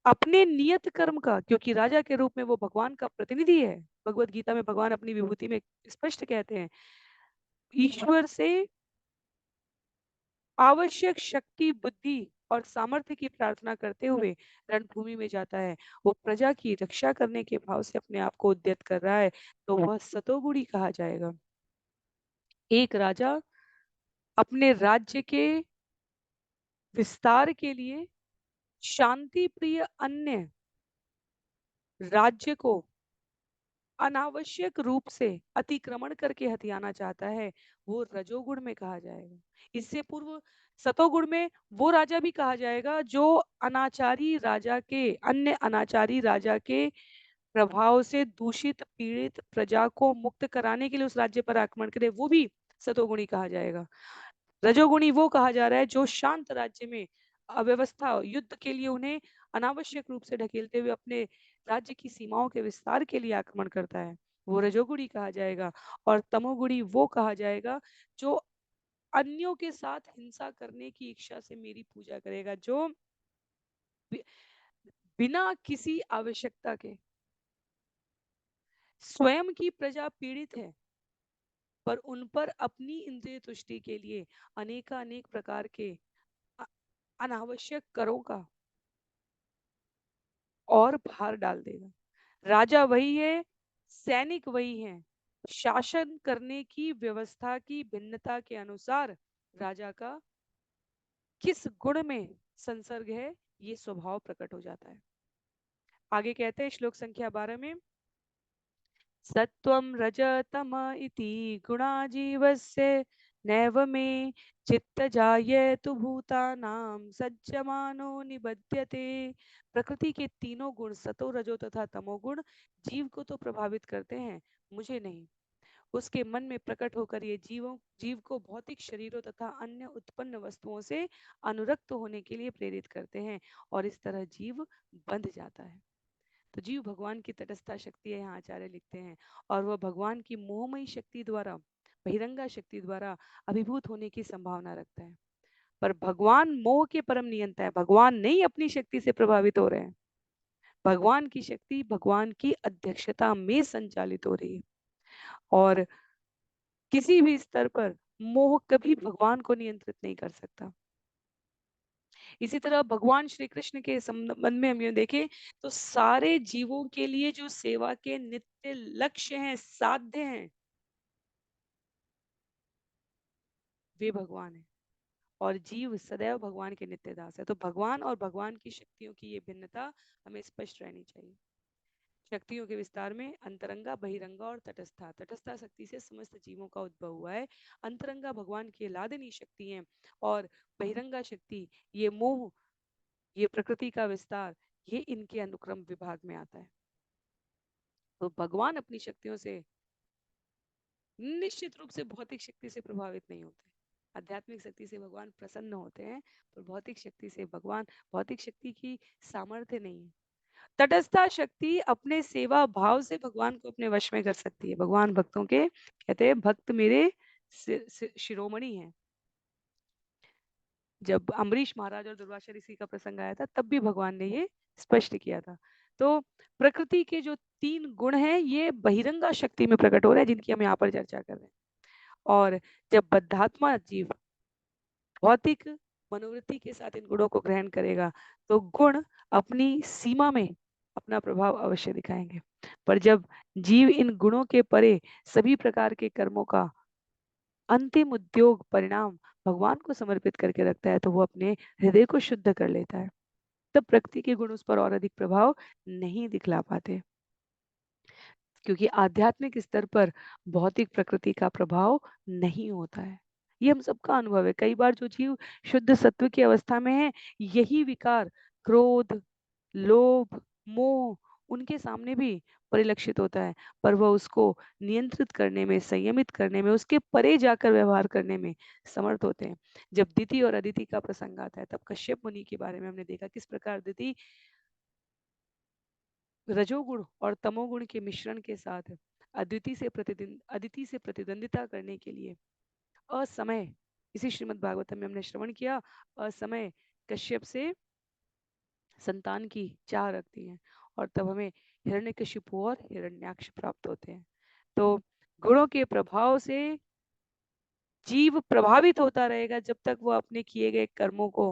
अपने नियत कर्म का, क्योंकि राजा के रूप में वो भगवान का प्रतिनिधि है, भगवत गीता में भगवान अपनी विभूति में स्पष्ट कहते हैं, ईश्वर से आवश्यक शक्ति बुद्धि और सामर्थ्य की प्रार्थना करते हुए रणभूमि में जाता है। वो प्रजा की रक्षा करने के भाव से अपने आप को उद्यत कर रहा है तो वह सतोगुणी कहा जाएगा। एक राजा अपने राज्य के विस्तार के लिए शांति प्रिय अन्य राज्य को अनावश्यक रूप से अतिक्रमण करके हथियाना चाहता है, वो रजोगुण में कहा जाएगा। इससे पूर्व सतोगुण में वो राजा भी कहा जाएगा जो अनाचारी राजा के, अन्य अनाचारी राजा के प्रभाव से दूषित पीड़ित प्रजा को मुक्त कराने के लिए उस राज्य पर आक्रमण करे, वो भी सतोगुणी कहा जाएगा। रजोगुणी वो कहा जा रहा है जो शांत राज्य में अव्यवस्था युद्ध के लिए उन्हें अनावश्यक रूप से ढकेलते हुए अपने राज्य की सीमाओं के विस्तार के लिए आक्रमण करता है, वो रजोगुणी कहा जाएगा। और तमोगुणी वो कहा जाएगा जो अन्यों के साथ हिंसा करने की इच्छा से मेरी पूजा करेगा, जो बिना किसी आवश्यकता के स्वयं की प्रजा पीड़ित है पर उन पर अपनी इंद्रिय तुष्टि के लिए अनेकानेक प्रकार के अ- अनावश्यक करों का और भार डाल देगा। राजा वही है, सैनिक वही है, शासन करने की व्यवस्था की भिन्नता के अनुसार राजा का किस गुण में संसर्ग है ये स्वभाव प्रकट हो जाता है। आगे कहते हैं श्लोक संख्या 12 में, सत्वं रजतम इति गुणा जीवस्य नैव मे चित्त जायेतु भूतानां सज्जमानो निबध्यते। प्रकृति के तीनों गुण सतो रजो तथा तमोगुण जीव को तो प्रभावित करते हैं, मुझे नहीं। उसके मन में प्रकट होकर ये जीव को भौतिक शरीरों तथा अन्य उत्पन्न वस्तुओं से अनुरक्त होने के लिए प्रेरित करते हैं और इस तरह जीव बंध जाता है। तो जीव भगवान की तटस्था शक्ति है, यहाँ आचार्य लिखते हैं, और वह भगवान की मोहमयी शक्ति द्वारा बहिरंगा शक्ति द्वारा अभिभूत होने की संभावना रखता है। पर भगवान मोह के परम नियंता है। भगवान नहीं अपनी शक्ति से प्रभावित हो रहे हैं। भगवान की शक्ति भगवान की अध्यक्षता में संचालित हो रही है, और किसी भी स्तर पर मोह कभी भगवान को नियंत्रित नहीं कर सकता। इसी तरह भगवान श्री कृष्ण के संबंध में हम ये देखें तो सारे जीवों के लिए जो सेवा के नित्य लक्ष्य हैं, साध्य हैं, वे भगवान हैं, और जीव सदैव भगवान के नित्य दास है। तो भगवान और भगवान की शक्तियों की ये भिन्नता हमें स्पष्ट रहनी चाहिए। शक्तियों के विस्तार में अंतरंगा, बहिरंगा और तटस्था। तटस्था शक्ति से समस्त जीवों का उद्भव हुआ है। अंतरंगा भगवान की लादनी शक्ति है, और बहिरंगा शक्ति ये मोह, ये प्रकृति का विस्तार, ये इनके अनुक्रम विभाग में आता है। तो भगवान अपनी शक्तियों से निश्चित रूप से भौतिक शक्ति से प्रभावित नहीं होते। आध्यात्मिक शक्ति से भगवान प्रसन्न होते हैं, पर भौतिक शक्ति से भगवान, भौतिक शक्ति की सामर्थ्य नहीं है। तटस्था शक्ति अपने सेवा भाव से भगवान को अपने वश में कर सकती है। भगवान भक्तों के कहते हैं भक्त मेरे शिरोमणि हैं। जब अम्बरीश महाराज और दुर्वासा ऋषि का प्रसंग आया था, तब भी भगवान ने ये स्पष्ट किया था। तो प्रकृति के जो 3 गुण हैं, ये बहिरंगा शक्ति में प्रकट हो रहे हैं, जिनकी हम यहाँ पर चर्चा कर रहे हैं। और जब बद्धात्मा जीव भौतिक मनोवृत्ति के साथ इन गुणों को ग्रहण करेगा, तो गुण अपनी सीमा में अपना प्रभाव अवश्य दिखाएंगे। पर जब जीव इन गुणों के परे सभी प्रकार के कर्मों का अंतिम उद्योग परिणाम भगवान को समर्पित करके रखता है, तो वो अपने हृदय को शुद्ध कर लेता है। तब प्रकृति के गुण उस पर और अधिक प्रभाव नहीं दिखला पाते, क्योंकि आध्यात्मिक स्तर पर भौतिक प्रकृति का प्रभाव नहीं होता है। ये हम सबका अनुभव है। कई बार जो जीव शुद्ध सत्व की अवस्था में है, यही विकार क्रोध, लोभ, मोह उनके सामने भी परिलक्षित होता है, पर वह उसको नियंत्रित करने में, संयमित करने में, उसके परे जाकर व्यवहार करने में समर्थ होते हैं। जब दिति और अदिति का प्रसंग आता है, तब कश्यप मुनि के बारे में हमने देखा किस प्रकार दिति रजोगुण और तमोगुण के मिश्रण के साथ अदिति से प्रतिद्वंदिता करने के लिए असमय, इसी श्रीमद् भागवतम में हमने श्रवण किया, असमय कश्यप से संतान की चाह रखती हैं, और तब हमें हिरण्यकशिपु और हिरण्याक्ष प्राप्त होते हैं। तो गुणों के प्रभाव से जीव प्रभावित होता रहेगा जब तक वो अपने किए गए कर्मों को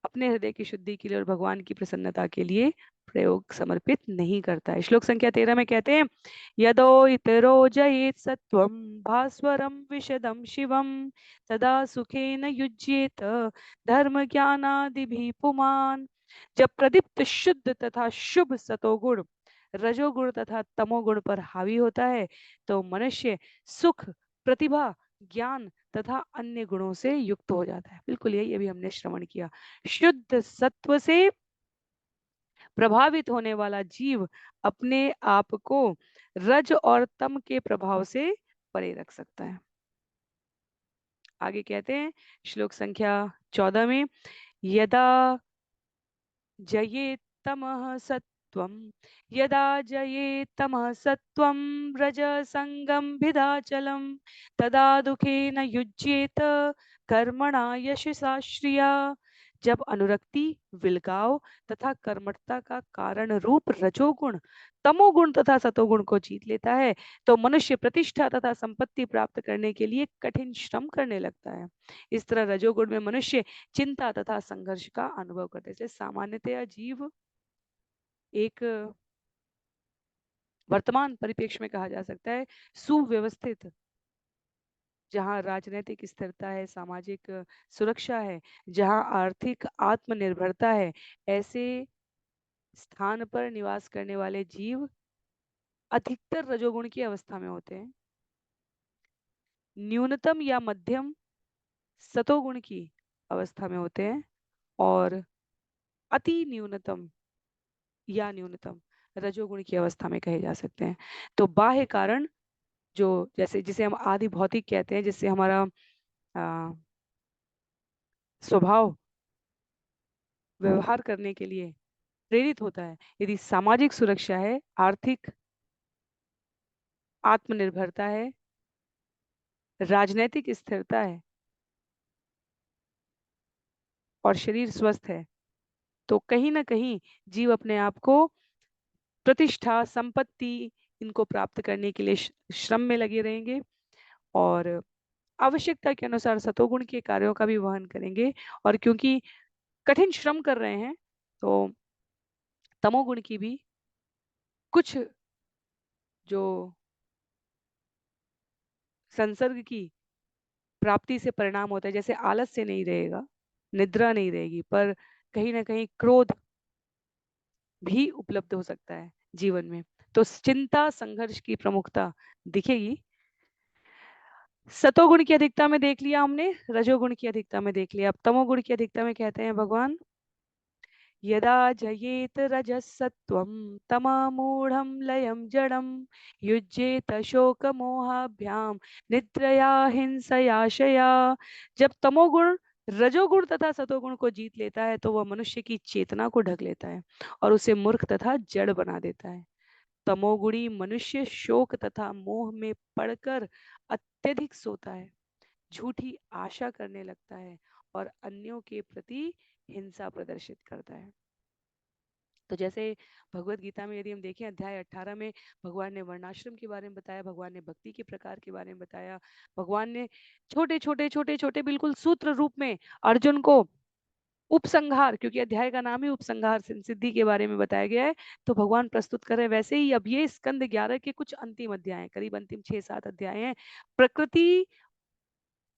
अपने हृदय की शुद्धि के लिए और भगवान की प्रसन्नता के लिए प्रयोग समर्पित नहीं करता है। श्लोक संख्या 13 में कहते हैं, यदो इतरो जयेत सत्वम भास्वरम विशदम शिवम तदा सुखेन युज्येत धर्म ज्ञानादिभिः पुमान्। जब प्रदीप्त शुद्ध तथा शुभ सतोगुण रजोगुण तथा तमोगुण पर हावी होता है, तो मनुष्य सुख, प्रतिभा, ज्ञान तथा अन्य गुणों से युक्त हो जाता है। बिल्कुल यही अभी हमने श्रवण किया। शुद्ध सत्व से प्रभावित होने वाला जीव अपने आप को रज और तम के प्रभाव से परे रख सकता है। आगे कहते हैं श्लोक संख्या 14 में, यदा जयेत् तमः सत्वं यदा जयेत् तमः सत्वं रजसंगम भिदाचलम तदा दुखेन युज्येत कर्मणा यशसा श्रिया। जब अनुरक्ति, विलगाव तथा कर्मठता का कारण रूप रजोगुण तमोगुण तथा सतोगुण को जीत लेता है, तो मनुष्य प्रतिष्ठा तथा संपत्ति प्राप्त करने के लिए कठिन श्रम करने लगता है। इस तरह रजोगुण में मनुष्य चिंता तथा संघर्ष का अनुभव करते हैं। सामान्यतया जीव एक वर्तमान परिप्रेक्ष्य में कहा जा सकता है सुव्यवस्थित, जहाँ राजनीतिक स्थिरता है, सामाजिक सुरक्षा है, जहाँ आर्थिक आत्मनिर्भरता है, ऐसे स्थान पर निवास करने वाले जीव अधिकतर रजोगुण की अवस्था में होते हैं। न्यूनतम या मध्यम सतोगुण की अवस्था में होते हैं, और अति न्यूनतम या न्यूनतम रजोगुण की अवस्था में कहे जा सकते हैं। तो बाह्य कारण जो जैसे जिसे हम आदि भौतिक कहते हैं, जिससे हमारा स्वभाव व्यवहार करने के लिए प्रेरित होता है, यदि सामाजिक सुरक्षा है, आर्थिक आत्मनिर्भरता है, राजनैतिक स्थिरता है और शरीर स्वस्थ है, तो कहीं ना कहीं जीव अपने आप को प्रतिष्ठा, संपत्ति इनको प्राप्त करने के लिए श्रम में लगे रहेंगे और आवश्यकता के अनुसार सतोगुण के कार्यों का भी वहन करेंगे। और क्योंकि कठिन श्रम कर रहे हैं, तो तमोगुण की भी कुछ जो संसर्ग की प्राप्ति से परिणाम होता है, जैसे आलस से नहीं रहेगा, निद्रा नहीं रहेगी, पर कहीं ना कहीं क्रोध भी उपलब्ध हो सकता है जीवन में। तो चिंता, संघर्ष की प्रमुखता दिखेगी। सतोगुण की अधिकता में देख लिया हमने, रजोगुण की अधिकता में देख लिया। अब तमोगुण की अधिकता में कहते हैं भगवान, यदा जयेत रजसत्वं तममूढ़ं लयं जडं युज्येत शोकमोहाभ्यां निद्रया हिंसयाशया। जब तमोगुण रजोगुण तथा सतोगुण को जीत लेता है, तो वह मनुष्य की चेतना को ढक लेता है और उसे मूर्ख तथा जड़ बना देता है। तमोगुणी मनुष्य शोक तथा मोह में पड़कर अत्यधिक सोता है, झूठी आशा करने लगता है और अन्यों के प्रति हिंसा प्रदर्शित करता है। तो जैसे भगवत गीता में यदि हम देखें, अध्याय 18 में भगवान ने वर्णाश्रम के बारे में बताया, भगवान ने भक्ति के प्रकार के बारे में बताया, भगवान ने छोटे छोटे छोटे छोटे बिल्कुल सूत्र रूप में अर्जुन को उपसंहार, क्योंकि अध्याय का नाम ही उपसंहार सिद्धि के बारे में बताया गया है, तो भगवान प्रस्तुत कर रहे हैं। वैसे ही अब ये स्कंद 11 के कुछ अंतिम अध्याय, करीब अंतिम 6-7 अध्याय हैं, प्रकृति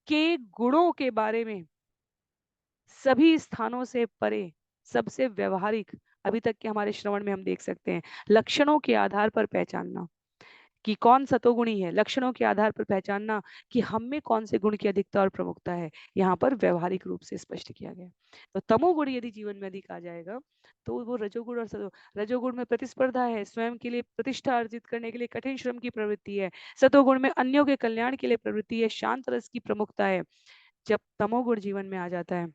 के गुणों के बारे में सभी स्थानों से परे, सबसे व्यवहारिक, अभी तक के हमारे श्रवण में हम देख सकते हैं, लक्षणों के आधार पर पहचानना कि कौन सतोगुणी है, लक्षणों के आधार पर पहचानना कि हम में कौन से गुण की अधिकता और प्रमुखता है, यहाँ पर व्यवहारिक रूप से स्पष्ट किया गया। तो तमोगुण यदि जीवन में अधिक आ जाएगा, तो वो रजोगुण और रजोगुण में प्रतिस्पर्धा है, स्वयं के लिए प्रतिष्ठा अर्जित करने के लिए कठिन श्रम की प्रवृत्ति है, सतोगुण में अन्यों के कल्याण के लिए प्रवृत्ति है, शांत रस की प्रमुखता है। जब तमोगुण जीवन में आ जाता है,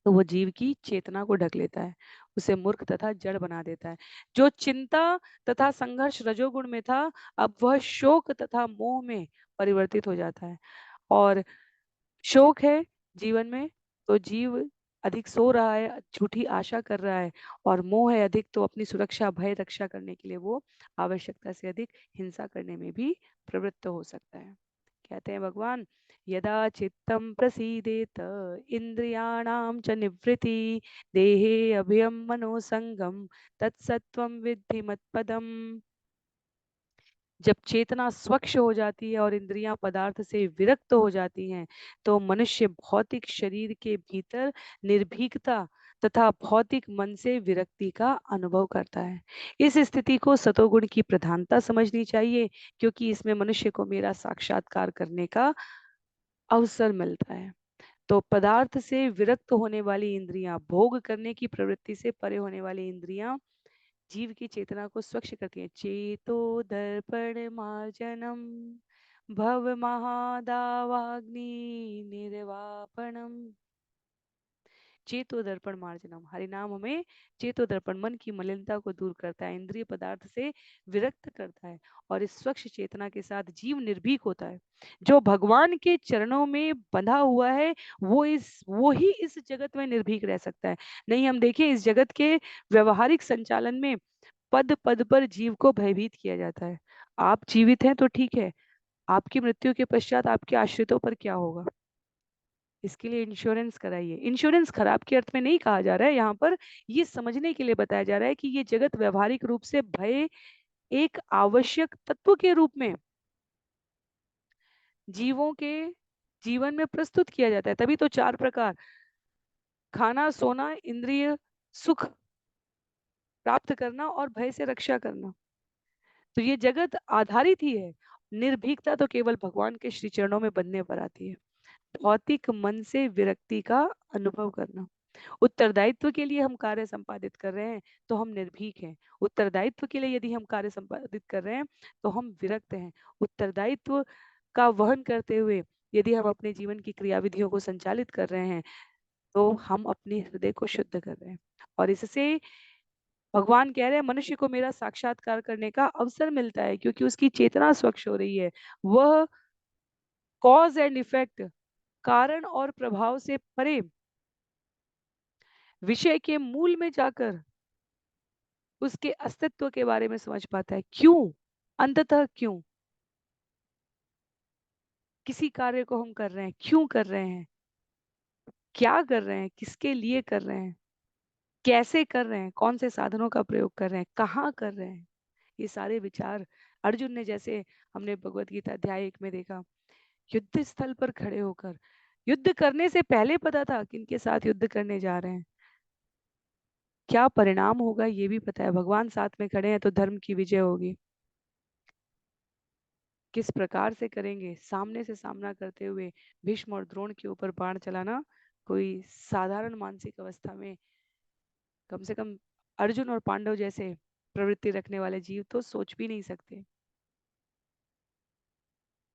तो वो जीव की चेतना को ढक लेता है, उसे मूर्ख तथा जड़ बना देता है। जो चिंता तथा संघर्ष रजोगुण में था, अब वह शोक तथा मोह में परिवर्तित हो जाता है। और शोक है जीवन में, तो जीव अधिक सो रहा है, झूठी आशा कर रहा है, और मोह है अधिक, तो अपनी सुरक्षा, भय, रक्षा करने के लिए वो आवश्यकता से अधिक हिंसा करने में भी प्रवृत्त हो सकता है। कहते हैं भगवान, यदा चित्तं प्रसीदेत इंद्रियाणाम च निवृत्ति देहे अभयम मनोसंगम तत्सत्वं विद्धि मत्पदम। जब चेतना स्वच्छ हो जाती है और इंद्रियां पदार्थ से विरक्त हो जाती हैं, तो मनुष्य भौतिक शरीर के भीतर निर्भीकता तथा भौतिक मन से विरक्ति का अनुभव करता है। इस स्थिति को सतोगुण की प्रधानता समझनी चाहिए, क्योंकि इसमें मनुष्य को मेरा साक्षात्कार करने का अवसर मिलता है। तो पदार्थ से विरक्त होने वाली इंद्रियां, भोग करने की प्रवृत्ति से परे होने वाली इंद्रियां जीव की चेतना को स्वच्छ करती है। चेतो दर्पण मार्जनम भव महादावाग्नि निर्वापणम। चेतो दर्पण मार्जनम, हरिनाम हमें चेतो दर्पण, मन की मलिनता को दूर करता है, इंद्रिय पदार्थ से विरक्त करता है, और इस स्वच्छ चेतना के साथ जीव निर्भीक होता है। जो भगवान के चरणों में बंधा हुआ है, वो ही इस जगत में निर्भीक रह सकता है। नहीं, हम देखें इस जगत के व्यवहारिक संचालन में पद पद पर जीव को भयभीत किया जाता है। आप जीवित हैं तो ठीक है, आपकी मृत्यु के पश्चात आपके आश्रितों पर क्या होगा, इसके लिए इंश्योरेंस कराइए। इंश्योरेंस खराब के अर्थ में नहीं कहा जा रहा है, यहाँ पर ये समझने के लिए बताया जा रहा है कि ये जगत व्यवहारिक रूप से भय एक आवश्यक तत्व के रूप में जीवों के जीवन में प्रस्तुत किया जाता है। तभी तो 4 प्रकार, खाना, सोना, इंद्रिय सुख प्राप्त करना और भय से रक्षा करना। तो ये जगत आधारित ही है। निर्भीकता तो केवल भगवान के श्री चरणों में बनने पर आती है। भौतिक मन से विरक्ति का अनुभव करना। उत्तरदायित्व के लिए हम कार्य संपादित कर रहे हैं, तो हम निर्भीक हैं। उत्तरदायित्व के लिए यदि हम कार्य संपादित कर रहे हैं, तो हम विरक्त हैं। उत्तरदायित्व का वहन करते हुए यदि हम अपने जीवन की क्रियाविधियों को संचालित कर रहे हैं, तो हम अपने हृदय को शुद्ध कर रहे हैं। और इससे भगवान कह रहे हैं मनुष्य को मेरा साक्षात्कार करने का अवसर मिलता है, क्योंकि उसकी चेतना स्वच्छ हो रही है। वह कॉज एंड इफेक्ट, कारण और प्रभाव से परे विषय के मूल में जाकर उसके अस्तित्व के बारे में समझ पाता है। क्यों, अंततः क्यों किसी कार्य को हम कर रहे हैं, क्यों कर रहे हैं, क्या कर रहे हैं, किसके लिए कर रहे हैं, कैसे कर रहे हैं, कौन से साधनों का प्रयोग कर रहे हैं, कहाँ कर रहे हैं, ये सारे विचार अर्जुन ने, जैसे हमने भगवत गीता अध्याय 1 में देखा, युद्ध स्थल पर खड़े होकर, युद्ध करने से पहले पता था किनके साथ युद्ध करने जा रहे हैं, क्या परिणाम होगा ये भी पता है, भगवान साथ में खड़े हैं तो धर्म की विजय होगी। किस प्रकार से करेंगे, सामने से सामना करते हुए भीष्म और द्रोण के ऊपर बाण चलाना कोई साधारण मानसिक अवस्था में कम से कम अर्जुन और पांडव जैसे प्रवृत्ति रखने वाले जीव तो सोच भी नहीं सकते।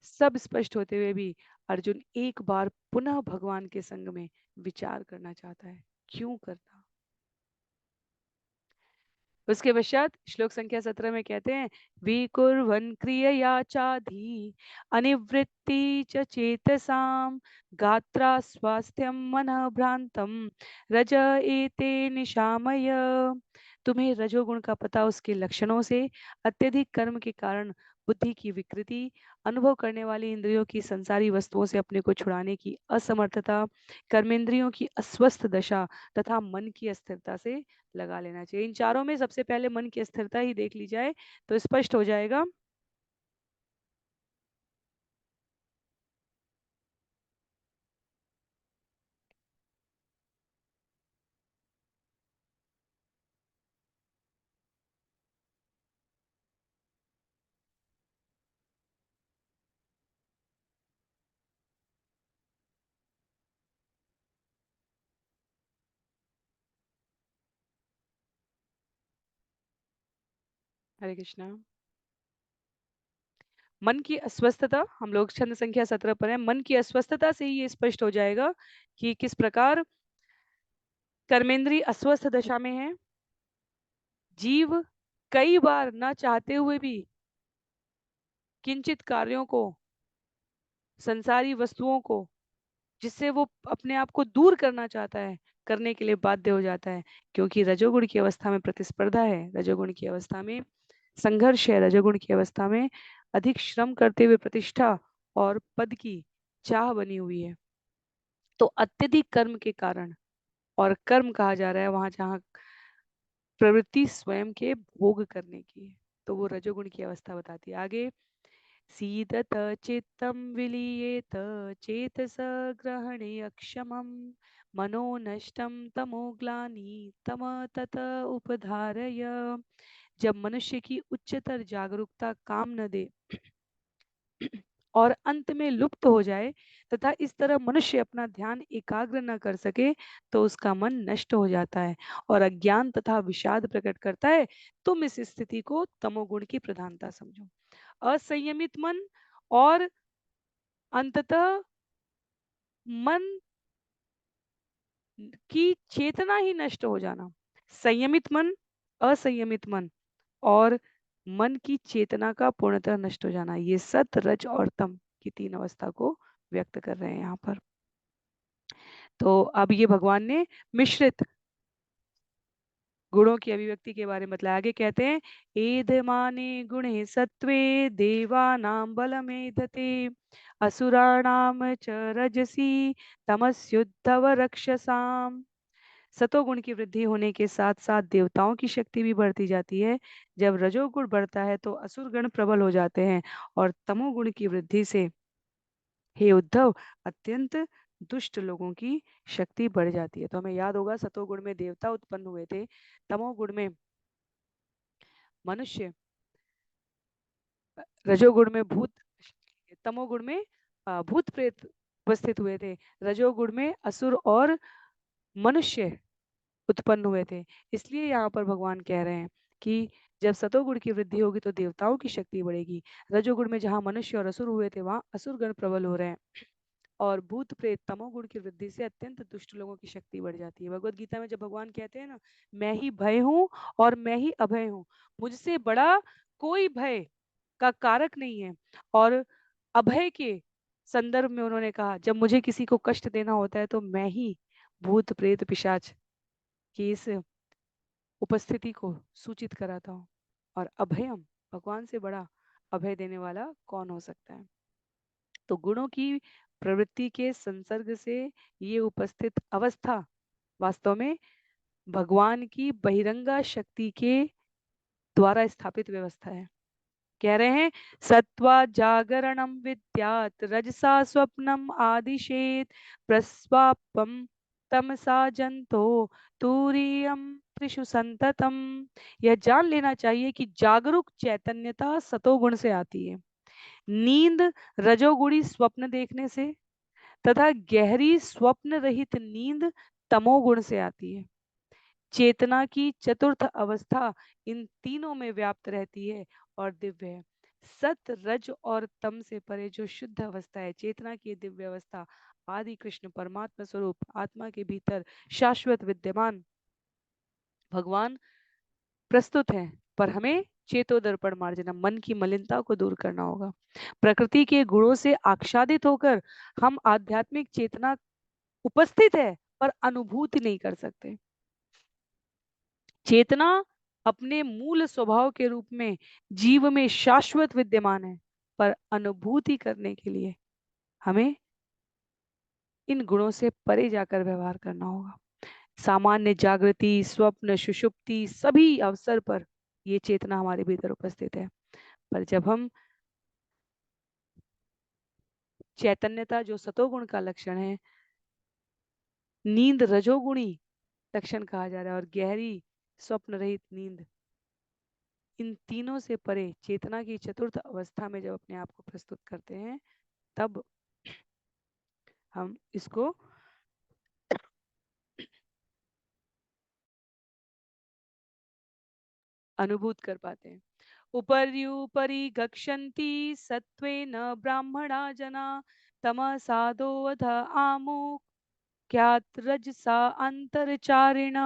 सब स्पष्ट होते हुए भी अर्जुन एक बार पुनः भगवान के संग में विचार करना चाहता है, क्यों करना। उसके पश्चात श्लोक संख्या 17 में कहते हैं, विकुर्वन् क्रियया चाधि अनिवृत्ति च चेतसाम गात्रा स्वास्थ्यम मनः भ्रांतम रज एते निशामय। तुम्हें रजोगुण का पता उसके लक्षणों से, अत्यधिक कर्म के कारण बुद्धि की विकृति, अनुभव करने वाली इंद्रियों की संसारी वस्तुओं से अपने को छुड़ाने की असमर्थता, कर्मेंद्रियों की अस्वस्थ दशा तथा मन की अस्थिरता से लगा लेना चाहिए। इन चारों में सबसे पहले मन की स्थिरता ही देख ली जाए तो स्पष्ट हो जाएगा। हरे कृष्णा। मन की अस्वस्थता, हम लोग छंद संख्या 17 पर है, मन की अस्वस्थता से ही ये स्पष्ट हो जाएगा कि किस प्रकार कर्मेंद्री अस्वस्थ दशा में है। जीव कई बार न चाहते हुए भी किंचित कार्यों को, संसारी वस्तुओं को, जिससे वो अपने आप को दूर करना चाहता है, करने के लिए बाध्य हो जाता है, क्योंकि रजोगुण की अवस्था में प्रतिस्पर्धा है, रजोगुण की अवस्था में संघर्ष है, रजोगुण की अवस्था में अधिक श्रम करते हुए प्रतिष्ठा और पद की चाह बनी हुई है। तो अत्यधिक कर्म के कारण, और कर्म कहा जा रहा है वहां जहां प्रवृत्ति स्वयं के भोग करने की है, तो वो रजोगुण की अवस्था बताती है। आगे, सीदत चित्तम विलीयेत चेतस ग्रहणे अक्षमम मनो नष्टम तमोग्लानि तम तत उपधारय। जब मनुष्य की उच्चतर जागरूकता काम न दे और अंत में लुप्त हो जाए तथा इस तरह मनुष्य अपना ध्यान एकाग्र न कर सके तो उसका मन नष्ट हो जाता है और अज्ञान तथा विषाद प्रकट करता है। तुम इस स्थिति को तमोगुण की प्रधानता समझो। असंयमित मन और अंततः मन की चेतना ही नष्ट हो जाना। संयमित मन, असंयमित मन और मन की चेतना का पूर्णतः नष्ट हो जाना, ये सत रज और तम की तीन अवस्था को व्यक्त कर रहे हैं यहाँ पर। तो अब ये भगवान ने मिश्रित गुणों की अभिव्यक्ति के बारे में बताया। आगे कहते हैं, एधमाने गुणे सत्वे देवानां बलमेधते असुराणाम च रजसी तमस्युद्धव रक्षसाम। सतोगुण की वृद्धि होने के साथ साथ देवताओं की शक्ति भी बढ़ती जाती है। जब रजोगुण बढ़ता है तो असुर गण प्रबल हो जाते हैं और तमोगुण की वृद्धि से, हे उद्धव, अत्यंत दुष्ट लोगों की शक्ति बढ़ जाती है। तो हमें याद होगा, सतोगुण में देवता उत्पन्न हुए थे, तमोगुण में मनुष्य, रजोगुण में भूत, तमोगुण में भूत प्रेत उपस्थित हुए थे, रजोगुण में असुर और मनुष्य उत्पन्न हुए थे। इसलिए यहाँ पर भगवान कह रहे हैं कि जब सतोगुण की वृद्धि होगी तो देवताओं की शक्ति बढ़ेगी। रजोगुण में जहाँ मनुष्य और असुर हुए थे वहां असुर गण प्रबल हो रहे हैं और भूत प्रेत तमोगुण की वृद्धि से अत्यंत दुष्ट लोगों की शक्ति बढ़ जाती है। भगवत गीता में जब भगवान कहते हैं ना, मैं ही भय हूँ और मैं ही अभय हूँ, मुझसे बड़ा कोई भय का कारक नहीं है और अभय के संदर्भ में उन्होंने कहा, जब मुझे किसी को कष्ट देना होता है तो मैं ही भूत प्रेत पिशाच की इस उपस्थिति को सूचित कराता हूँ। और अभयम, भगवान से बड़ा अभय देने वाला कौन हो सकता है। तो गुणों की प्रवृत्ति के संसर्ग से ये उपस्थित अवस्था वास्तव में भगवान की बहिरंगा शक्ति के द्वारा स्थापित व्यवस्था है। कह रहे हैं, सत्वा जागरणम विद्यात रजसा स्वप्नम आदिशेत प्रस्वापम तमसा जंतो तुरीयम त्रिषु संततम। यह जान लेना चाहिए कि जागरूक चैतन्यता सतोगुण से आती है, नींद रजोगुणी स्वप्न देखने से, तथा गहरी स्वप्न रहित नींद तमोगुण से आती है। चेतना की चतुर्थ अवस्था इन तीनों में व्याप्त रहती है और दिव्य है। सत रज और तम से परे जो शुद्ध अवस्था है, चेतना की दिव्य अवस्था, आदि कृष्ण परमात्मा स्वरूप आत्मा के भीतर शाश्वत विद्यमान भगवान प्रस्तुत है। पर हमें चेतो दर्पण मार्जना, मन की मलिनता को दूर करना होगा। प्रकृति के गुणों से आच्छादित होकर हम आध्यात्मिक चेतना उपस्थित है पर अनुभूति नहीं कर सकते। चेतना अपने मूल स्वभाव के रूप में जीव में शाश्वत विद्यमान है, पर अनुभूति करने के लिए हमें इन गुणों से परे जाकर व्यवहार करना होगा। सामान्य जागृति, स्वप्न, सुषुप्ति सभी अवसर पर ये चेतना हमारे भीतर उपस्थित है। पर जब हम चैतन्यता, जो सतोगुण का लक्षण है, नींद रजोगुणी लक्षण कहा जा रहा है, और गहरी स्वप्न रहित नींद, इन तीनों से परे चेतना की चतुर्थ अवस्था में जब अपने आप को प्रस्तुत करते हैं, तब हम इसको अनुभूत कर पाते हैं। उपर्युपरि गच्छन्ति सत्त्वेन ब्राह्मणा जना तमसादो अध आमुख ज्ञात रजसा अंतरचारिणा।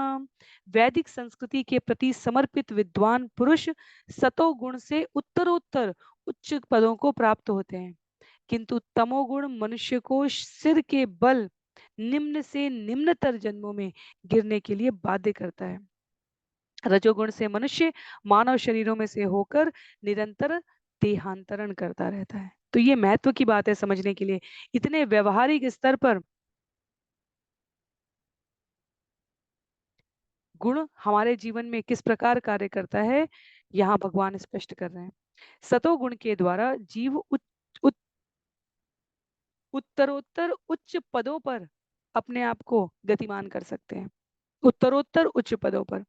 वैदिक संस्कृति के प्रति समर्पित विद्वान पुरुष सतोगुण से उत्तरोत्तर उच्च पदों को प्राप्त होते हैं, किंतु तमोगुण मनुष्य को सिर के बल निम्न से निम्नतर जन्मों में गिरने के लिए बाध्य करता है। रजोगुण से मनुष्य मानव शरीरों में से होकर निरंतर देहांतरण करता रहता है। तो ये महत्व की बात है समझने के लिए। इतने व्यवहारिक स्तर पर गुण हमारे जीवन में किस प्रकार कार्य करता है, यहाँ भगवान स्पष्ट कर रहे हैं। सतोगुण के द्वारा जीव उत्तरोत्तर उच्च पदों पर अपने आप को गतिमान कर सकते हैं, उत्तरोत्तर उच्च पदों पर।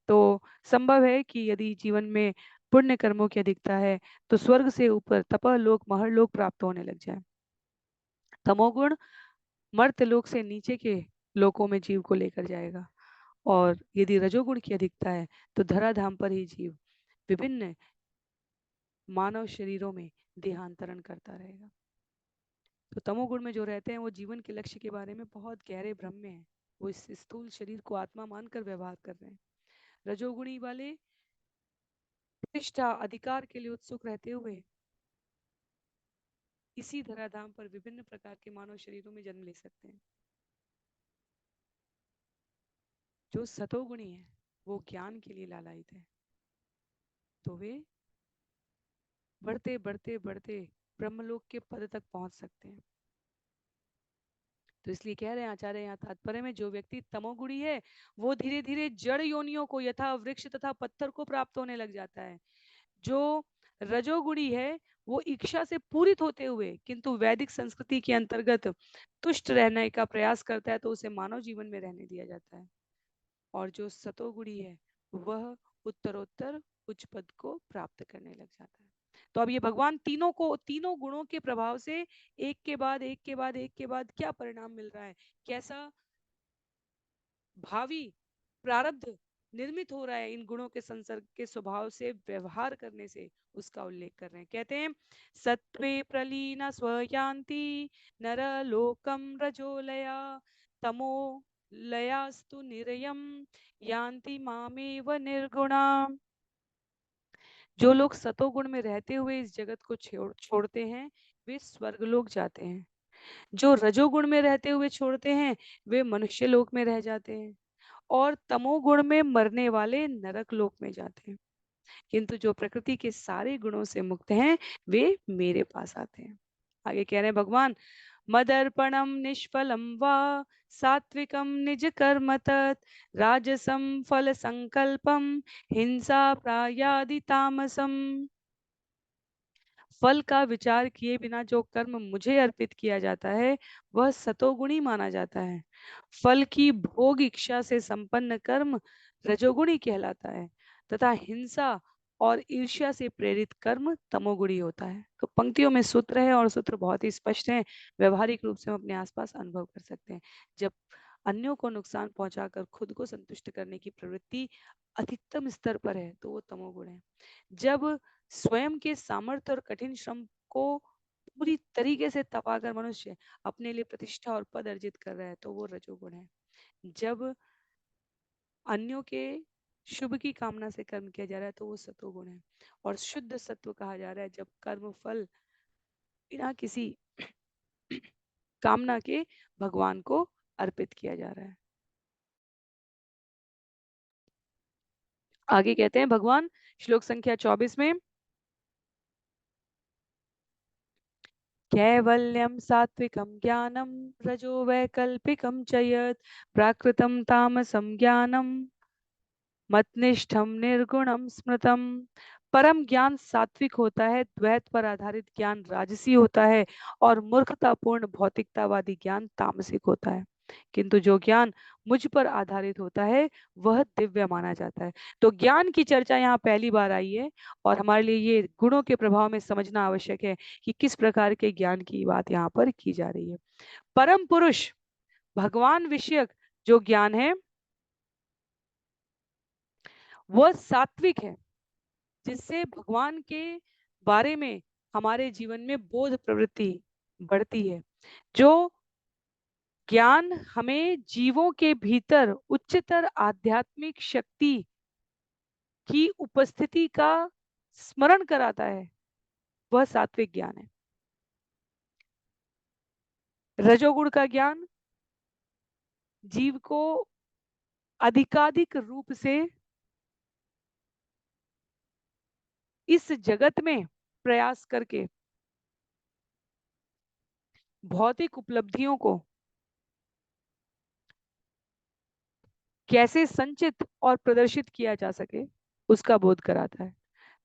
तो संभव है कि यदि जीवन में पुण्य कर्मों की अधिकता है तो स्वर्ग से ऊपर तपह लोक महर लोक प्राप्त होने लग जाए। तमोगुण मर्त्य लोक से नीचे के लोकों में जीव को लेकर जाएगा, और यदि रजोगुण की अधिकता है तो धराधाम पर ही जीव विभिन्न मानव शरीरों में देहांतरण करता रहेगा। तो तमोगुण में जो रहते हैं वो जीवन के लक्ष्य के बारे में बहुत गहरे भ्रम में है, वो इस स्थूल शरीर को आत्मा मानकर व्यवहार कर रहे हैं। रजोगुणी वाले प्रतिष्ठा अधिकार के लिए उत्सुक रहते हुए इसी धराधाम पर विभिन्न प्रकार के मानव शरीरों में जन्म ले सकते हैं। जो सतोगुणी है वो ज्ञान के लिए लालायित है, तो वे बढ़ते बढ़ते बढ़ते ब्रह्मलोक के पद तक पहुंच सकते हैं। तो इसलिए कह रहे हैं आचार्य यहाँ तात्पर्य में, जो व्यक्ति तमोगुणी है वो धीरे धीरे जड़ योनियों को यथा वृक्ष तथा पत्थर को प्राप्त होने लग जाता है। जो रजोगुणी है वो इच्छा से पूरित होते हुए किंतु वैदिक संस्कृति के अंतर्गत तुष्ट रहने का प्रयास करता है, तो उसे मानव जीवन में रहने दिया जाता है। और जो सतोगुणी है वह उत्तरोत्तर उच्च पद को प्राप्त करने लग जाता है। तो अब ये भगवान तीनों को, तीनों गुणों के प्रभाव से एक के बाद एक के बाद एक के बाद क्या परिणाम मिल रहा है, कैसा भावी प्रारब्ध निर्मित हो रहा है इन गुणों के संसर्ग के स्वभाव से व्यवहार करने से, उसका उल्लेख कर रहे हैं। कहते हैं, सत्वे प्रलीन स्वयान्ति नर लोकम रजोलया तमो लयास्तु निरयम यान्ति मामेव निर्गुणा। जो लोग सतोगुण में रहते हुए इस जगत को छोड़ते हैं, वे स्वर्गलोक जाते हैं। जो रजोगुण में रहते हुए छोड़ते हैं वे मनुष्य लोक में रह जाते हैं, और तमोगुण में मरने वाले नरक लोक में जाते हैं। किंतु जो प्रकृति के सारे गुणों से मुक्त हैं वे मेरे पास आते हैं। आगे कह रहे हैं भगवान, मदर्पणम निष्फलम वा सात्विकम निज कर्म तत् राजसम फल संकल्पम हिंसा प्रायादि तामसम। फल का विचार किए बिना जो कर्म मुझे अर्पित किया जाता है वह सतोगुणी माना जाता है। फल की भोग इच्छा से संपन्न कर्म रजोगुणी कहलाता है, तथा हिंसा और ईर्ष्या से प्रेरित कर्म तमोगुणी होता है। तो पंक्तियों में सूत्र है और सूत्र बहुत ही स्पष्ट है, व्यवहारिक रूप से हम अपने आसपास अनुभव कर सकते हैं। जब अन्यों को नुकसान पहुंचाकर खुद को संतुष्ट करने की प्रवृत्ति अधिकतम स्तर पर है तो वो तमोगुण है। जब स्वयं के सामर्थ्य और कठिन श्रम को पूरी तरीके से तपाकर मनुष्य अपने लिए प्रतिष्ठा और पद अर्जित कर रहा है तो वो रजोगुण है। जब अन्यों के शुभ की कामना से कर्म किया जा रहा है तो वो सतोगुण है। और शुद्ध सत्व कहा जा रहा है जब कर्म फल बिना किसी कामना के भगवान को अर्पित किया जा रहा है। आगे कहते हैं भगवान श्लोक संख्या 24 में, कैवल्यम सात्विकम ज्ञानम रजो वैकल्पिकम च यत् प्राकृतम तामसम ज्ञानम मतनिष्ठम निर्गुणम स्मृतम। परम ज्ञान सात्विक होता है, द्वैत पर आधारित ज्ञान राजसी होता है, और मूर्खतापूर्ण भौतिकतावादी ज्ञान तामसिक होता है। किंतु जो ज्ञान मुझ पर आधारित होता है वह दिव्य माना जाता है। तो ज्ञान की चर्चा यहाँ पहली बार आई है, और हमारे लिए ये गुणों के प्रभाव में समझना आवश्यक है कि किस प्रकार के ज्ञान की बात यहाँ पर की जा रही है। परम पुरुष भगवान विषयक जो ज्ञान है वह सात्विक है, जिससे भगवान के बारे में हमारे जीवन में बोध प्रवृत्ति बढ़ती है। जो ज्ञान हमें जीवों के भीतर उच्चतर आध्यात्मिक शक्ति की उपस्थिति का स्मरण कराता है वह सात्विक ज्ञान है। रजोगुण का ज्ञान जीव को अधिकाधिक रूप से इस जगत में प्रयास करके भौतिक उपलब्धियों को कैसे संचित और प्रदर्शित किया जा सके उसका बोध कराता है।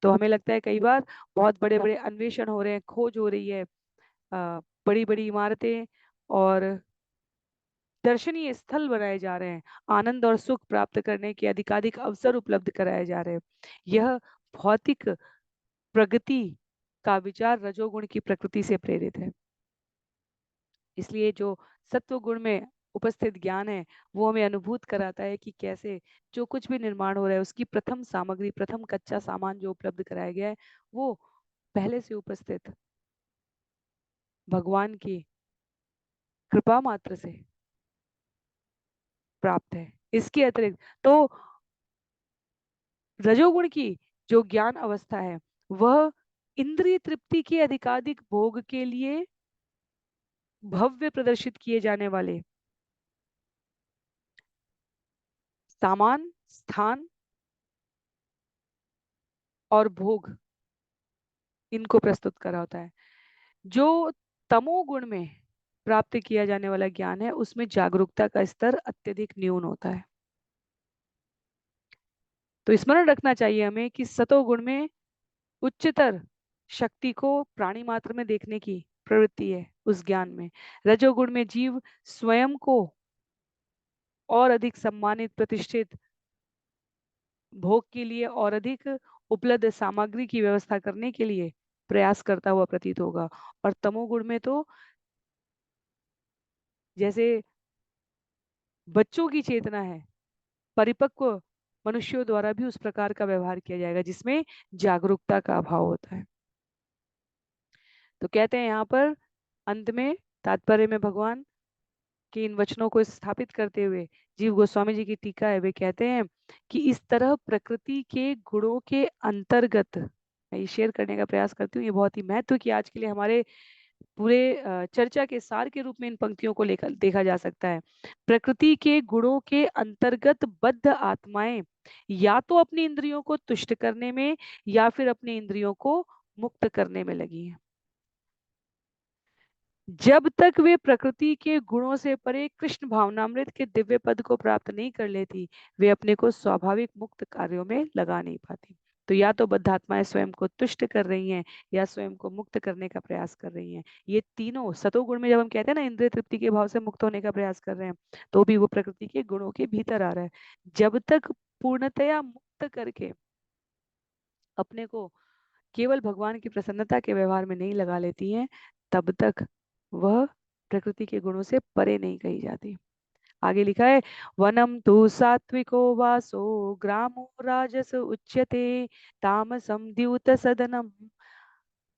तो हमें लगता है कई बार बहुत बड़े बड़े अन्वेषण हो रहे हैं, खोज हो रही है, बड़ी बड़ी इमारतें और दर्शनीय स्थल बनाए जा रहे हैं, आनंद और सुख प्राप्त करने के अधिकाधिक अवसर उपलब्ध कराए जा रहे हैं। यह भौतिक प्रगति का विचार रजोगुण की प्रकृति से प्रेरित है। इसलिए जो सत्व गुण में उपस्थित ज्ञान है वो हमें अनुभूत कराता है कि कैसे जो कुछ भी निर्माण हो रहा है उसकी प्रथम सामग्री, प्रथम कच्चा सामान जो उपलब्ध कराया गया है वो पहले से उपस्थित भगवान की कृपा मात्र से प्राप्त है। इसके अतिरिक्त तो रजोगुण की जो ज्ञान अवस्था है वह इंद्रिय तृप्ति के अधिकाधिक भोग के लिए भव्य प्रदर्शित किए जाने वाले सामान, स्थान और भोग इनको प्रस्तुत करा होता है। जो तमोगुण में प्राप्त किया जाने वाला ज्ञान है उसमें जागरूकता का स्तर अत्यधिक न्यून होता है। तो स्मरण रखना चाहिए हमें कि सतोगुण में उच्चतर शक्ति को प्राणी मात्र में देखने की प्रवृत्ति है उस ज्ञान में। रजोगुण में जीव स्वयं को और अधिक सम्मानित, प्रतिष्ठित, भोग के लिए और अधिक उपलब्ध सामग्री की व्यवस्था करने के लिए प्रयास करता हुआ प्रतीत होगा। और तमोगुण में तो जैसे बच्चों की चेतना है, परिपक्व मनुष्यों द्वारा भी उस प्रकार का व्यवहार किया जाएगा जिसमें जागरूकता का अभाव होता है। तो कहते हैं यहाँ पर अंत में तात्पर्य में भगवान के इन वचनों को स्थापित करते हुए जीव गोस्वामी जी की टीका है, वे कहते हैं कि इस तरह प्रकृति के गुणों के अंतर्गत मैं ये शेयर करने का प्रयास करती हूँ। ये बहुत ही महत्व की आज के लिए हमारे पूरे चर्चा के सार के रूप में इन पंक्तियों को लेकर देखा जा सकता है। प्रकृति के गुणों के अंतर्गत बद्ध आत्माएं या तो अपनी इंद्रियों को तुष्ट करने में या फिर अपनी इंद्रियों को मुक्त करने में लगी हैं। जब तक वे प्रकृति के गुणों से परे कृष्ण भावनामृत के दिव्य पद को प्राप्त नहीं कर लेती, वे अपने को स्वाभाविक मुक्त कार्यों में लगा नहीं पाती। तो या तो बद्ध आत्माएं स्वयं को तुष्ट कर रही हैं या स्वयं को मुक्त करने का प्रयास कर रही हैं। ये तीनों सतोगुण में जब हम कहते हैं ना इंद्रिय तृप्ति के भाव से मुक्त होने का प्रयास कर रहे हैं, तो भी वो प्रकृति के गुणों के भीतर आ रहा है। जब तक पूर्णतया मुक्त करके अपने को केवल भगवान की प्रसन्नता के व्यवहार में नहीं लगा लेती हैं, तब तक वह प्रकृति के गुणों से परे नहीं कही जाती। आगे लिखा है, वनम तु सात्विको वासो ग्रामो राजस उच्यते तामसम द्यूत सदनम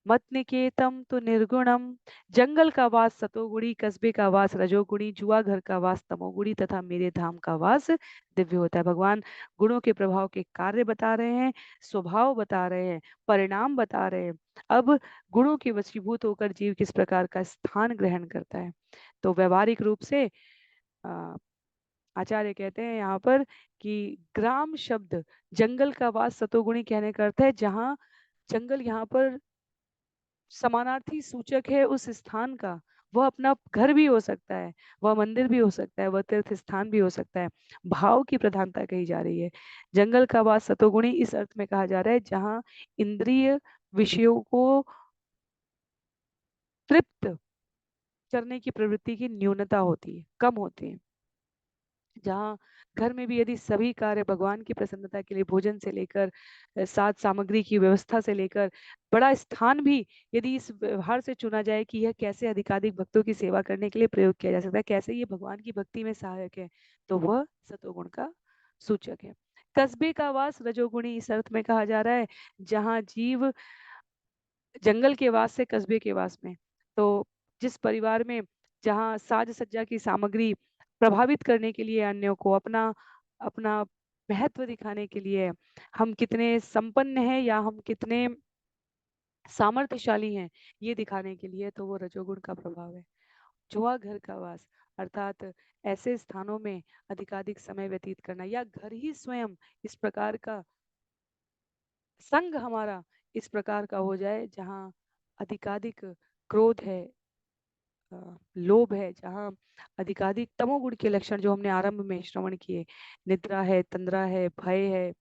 मत निकेतम तो निर्गुणम। जंगल का वास सतोगुणी, कस्बे का वास रजोगुणी, जुआ घर का वास तमोगुणी तथा मेरे धाम का वास दिव्य होता है। भगवान गुणों के प्रभाव के कार्य बता रहे हैं, स्वभाव बता रहे हैं, परिणाम बता रहे हैं। अब गुणों के वशीभूत होकर जीव किस प्रकार का स्थान ग्रहण करता है। तो व्यवहारिक रूप से अ, आचार्य कहते हैं यहाँ पर कि ग्राम शब्द जंगल का वास सतोगुणी कहने का अर्थ है जहाँ जंगल यहाँ पर समानार्थी सूचक है उस स्थान का। वह अपना घर भी हो सकता है, वह मंदिर भी हो सकता है, वह तीर्थ स्थान भी हो सकता है। भाव की प्रधानता कही जा रही है। जंगल का वास सतोगुणी इस अर्थ में कहा जा रहा है जहाँ इंद्रिय विषयों को तृप्त करने की प्रवृत्ति की न्यूनता होती है, कम होती है। जहाँ घर में भी यदि सभी कार्य भगवान की प्रसन्नता के लिए भोजन से लेकर साज सामग्री की व्यवस्था से लेकर बड़ा स्थान भी यदि इस व्यवहार से चुना जाए कि यह कैसे अधिकाधिक भक्तों की सेवा करने के लिए प्रयोग किया जा सकता है, कैसे ये भगवान की भक्ति में सहायक है, तो वह सतोगुण का सूचक है। कस्बे का वास रजोगुणी इस अर्थ में कहा जा रहा है जहाँ जीव जंगल के वास से कस्बे के वास में, तो जिस परिवार में जहाँ साज सज्जा की सामग्री प्रभावित करने के लिए अन्यों को अपना अपना महत्व दिखाने के लिए हम कितने संपन्न हैं या हम कितने सामर्थ्यशाली हैं ये दिखाने के लिए, तो वो रजोगुण का प्रभाव है। जुआ घर का वास अर्थात ऐसे स्थानों में अधिकाधिक समय व्यतीत करना या घर ही स्वयं इस प्रकार का संग हमारा इस प्रकार का हो जाए जहाँ अधिकाधिक क्रोध है, लोभ है, जहाँ अधिकाधिक तमोगुण के लक्षण जो हमने आरंभ में श्रवण किए, निद्रा है, तंद्रा है, भय है,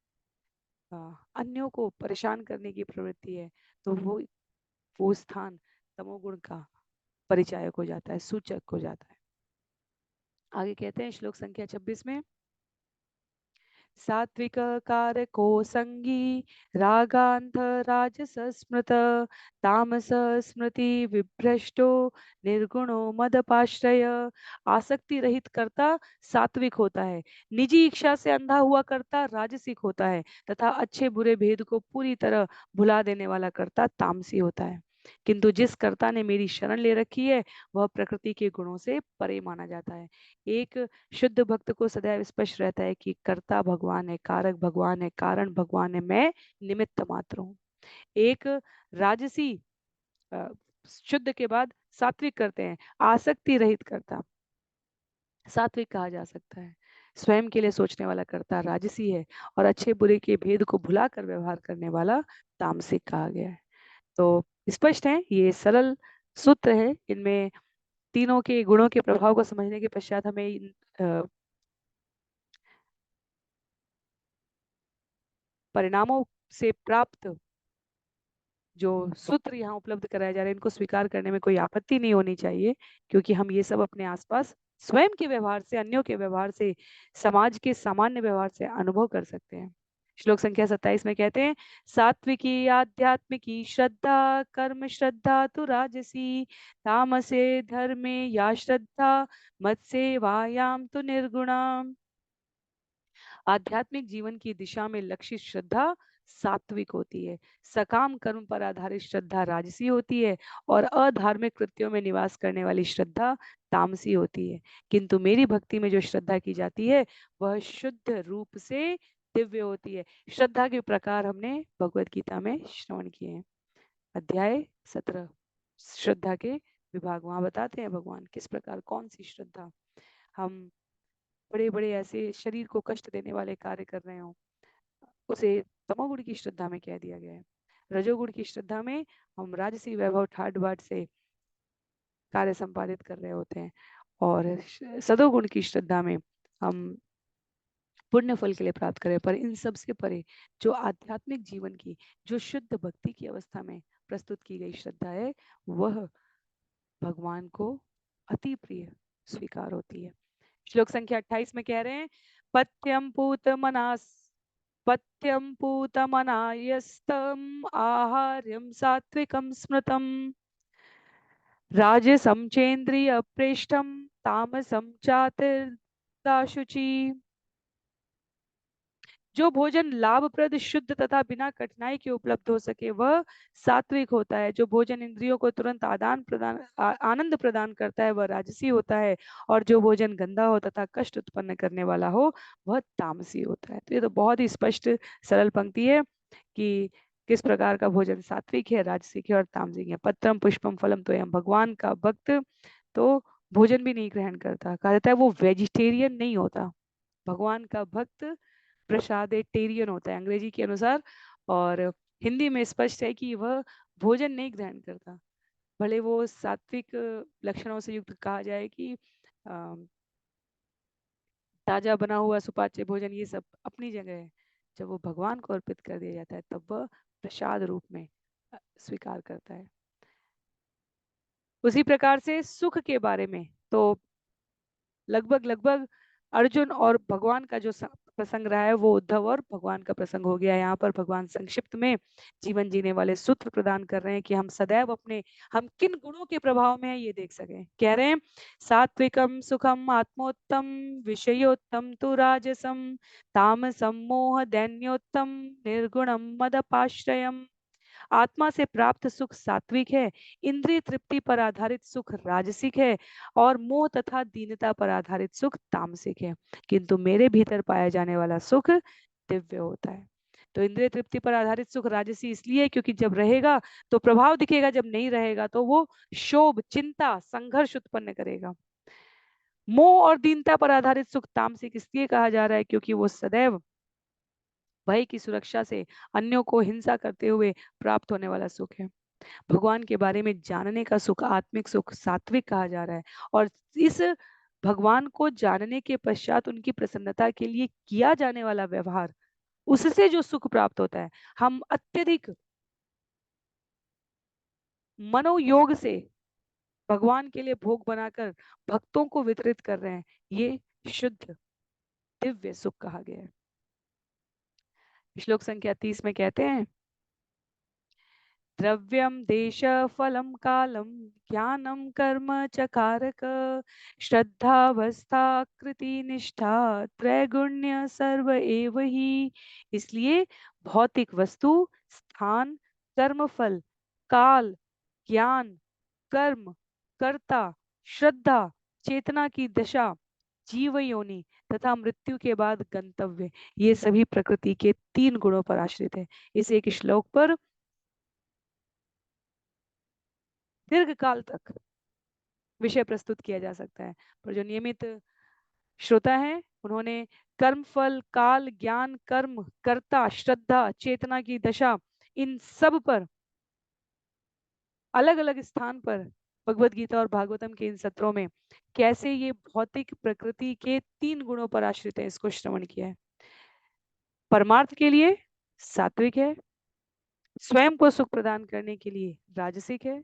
अ, अन्यों को परेशान करने की प्रवृत्ति है, तो वो स्थान तमोगुण का परिचायक हो जाता है, सूचक हो जाता है। आगे कहते हैं श्लोक संख्या 26 में, सात्विक कारको संगी रागांध राजस स्मृत तामस स्मृति विभ्रष्टो निर्गुणो मदपाश्रय। आसक्ति रहित कर्ता सात्विक होता है, निजी इच्छा से अंधा हुआ कर्ता राजसिक होता है तथा अच्छे बुरे भेद को पूरी तरह भुला देने वाला कर्ता तामसी होता है। किंतु जिस कर्ता ने मेरी शरण ले रखी है वह प्रकृति के गुणों से परे माना जाता है। एक शुद्ध भक्त को सदैव स्पष्ट रहता है कि कर्ता भगवान है, कारक भगवान है, कारण भगवान है, मैं निमित्त मात्र हूँ। एक राजसी अ, शुद्ध के बाद सात्विक करते हैं, आसक्ति रहित करता सात्विक कहा जा सकता है। स्वयं के लिए सोचने वाला कर्ता राजसी है और अच्छे बुरे के भेद को भुलाकर व्यवहार करने वाला तामसिक कहा गया है। तो स्पष्ट है, ये सरल सूत्र है। इनमें तीनों के गुणों के प्रभाव को समझने के पश्चात हमें परिणामों से प्राप्त जो सूत्र यहाँ उपलब्ध कराए जा रहे हैं इनको स्वीकार करने में कोई आपत्ति नहीं होनी चाहिए, क्योंकि हम ये सब अपने आसपास स्वयं के व्यवहार से, अन्यों के व्यवहार से, समाज के सामान्य व्यवहार से अनुभव कर सकते हैं। श्लोक संख्या 27 में कहते हैं, सात्विकी आध्यात्मिकी श्रद्धा कर्म श्रद्धा तो राजसी तामसे धर्मे या श्रद्धा मत सेवायाम तो निर्गुणा। आध्यात्मिक जीवन की दिशा में लक्षित श्रद्धा सात्विक होती है, सकाम कर्म पर आधारित श्रद्धा राजसी होती है और अधार्मिक कृत्यों में निवास करने वाली श्रद्धा तामसी होती है। किंतु मेरी भक्ति में जो श्रद्धा की जाती है वह शुद्ध रूप से दिव्य होती है। श्रद्धा के प्रकार हमने भगवत गीता में श्रवण किए हैं, अध्याय 17 श्रद्धा के विभाग वहां बताते हैं भगवान किस प्रकार कौन सी श्रद्धा। हम बड़े बड़े ऐसे शरीर को कष्ट देने वाले कार्य कर रहे हो, उसे तमोगुण की श्रद्धा में कह दिया गया है। रजोगुण की श्रद्धा में हम राजसी वैभव ठाट बाट से कार्य संपादित कर रहे होते हैं, और सदोगुण की श्रद्धा में हम पुण्य फल के लिए प्राप्त करें। पर इन सब से परे जो आध्यात्मिक जीवन की, जो शुद्ध भक्ति की अवस्था में प्रस्तुत की गई श्रद्धा है, वह भगवान को अति प्रिय स्वीकार होती है। श्लोक संख्या 28 में कह रहे हैं, पथ्यम पूत मनायस्तम आहार्यम सात्विकम स्मृतम राजसं चेन्द्रिय प्रेष्ठम तामसम चातिर्दाशुचि। जो भोजन लाभप्रद, शुद्ध तथा बिना कठिनाई के उपलब्ध हो सके वह सात्विक होता है। जो भोजन इंद्रियों को तुरंत आनंद प्रदान करता है वह राजसी होता है, और जो भोजन गंदा हो तथा कष्ट उत्पन्न करने वाला हो वह तामसी होता है। तो ये तो बहुत ही स्पष्ट सरल पंक्ति है कि किस प्रकार का भोजन सात्विक है, राजसिक है और तामसिक है। पत्रम पुष्पम फलम तो यम, भगवान का भक्त तो भोजन भी नहीं ग्रहण करता। कहा जाता है वो वेजिटेरियन नहीं होता। भगवान का भक्त प्रसादेटेरियन होता है अंग्रेजी के अनुसार, और हिंदी में स्पष्ट है कि वह भोजन नहीं ग्रहण करता। भले वो सात्विक लक्षणों से युक्त कहा जाए कि ताजा बना हुआ सुपाच्य भोजन, ये सब अपनी जगह है। जब वो भगवान को अर्पित कर दिया जाता है तब वह प्रसाद रूप में स्वीकार करता है। उसी प्रकार से सुख के बारे में तो लगभग लगभग अर्जुन और भगवान का जो प्रसंग रहा है वो उद्धव और भगवान का प्रसंग हो गया। यहाँ पर भगवान संक्षिप्त में जीवन जीने वाले सूत्र प्रदान कर रहे हैं कि हम सदैव हम किन गुणों के प्रभाव में है ये देख सकें। कह रहे हैं, सात्विकम सुखम आत्मोत्तम विषयोत्तम तु राजसम तामसम मोह दैन्योत्तम निर्गुणम मदपाश्रयम। आत्मा से प्राप्त सुख सात्विक है, इंद्रिय तृप्ति पर आधारित सुख राजसिक है, और मोह तथा दीनता पर आधारित सुख तामसिक है। किंतु मेरे भीतर पाया जाने वाला सुख दिव्य होता है। तो इंद्रिय तृप्ति पर आधारित सुख राजसी इसलिए क्योंकि जब रहेगा तो प्रभाव दिखेगा, जब नहीं रहेगा तो वो शोभ, चिंता, संघर्ष उत्पन्न करेगा। मोह और दीनता पर आधारित सुख तामसिक इसलिए कहा जा रहा है क्योंकि वो सदैव भय की सुरक्षा से अन्यों को हिंसा करते हुए प्राप्त होने वाला सुख है। भगवान के बारे में जानने का सुख, आत्मिक सुख, सात्विक कहा जा रहा है। और इस भगवान को जानने के पश्चात उनकी प्रसन्नता के लिए किया जाने वाला व्यवहार, उससे जो सुख प्राप्त होता है, हम अत्यधिक मनोयोग से भगवान के लिए भोग बनाकर भक्तों को वितरित कर रहे हैं, ये शुद्ध दिव्य सुख कहा गया है। श्लोक संख्या 30 में कहते हैं, द्रव्यम देश फलम कालम ज्ञानम कर्म च कारक श्रद्धावस्था कृति निष्ठा त्रैगुण्य सर्व एव ही। इसलिए भौतिक वस्तु, स्थान, कर्म फल, काल, ज्ञान, कर्म, कर्ता, श्रद्धा, चेतना की दशा, जीव योनि तथा मृत्यु के बाद गंतव्य, ये सभी प्रकृति के 3 गुणों पर आश्रित है। इस एक श्लोक पर दीर्घ काल तक विषय प्रस्तुत किया जा सकता है, पर जो नियमित श्रोता हैं उन्होंने कर्म फल, काल, ज्ञान, कर्म, कर्ता, श्रद्धा, चेतना की दशा, इन सब पर अलग अलग स्थान पर भगवत गीता और भागवतम के इन सत्रों में कैसे ये भौतिक प्रकृति के 3 गुणों पर आश्रित है, इसको श्रवण किया है। परमार्थ के लिए सात्विक है, स्वयं को सुख प्रदान करने के लिए राजसिक है,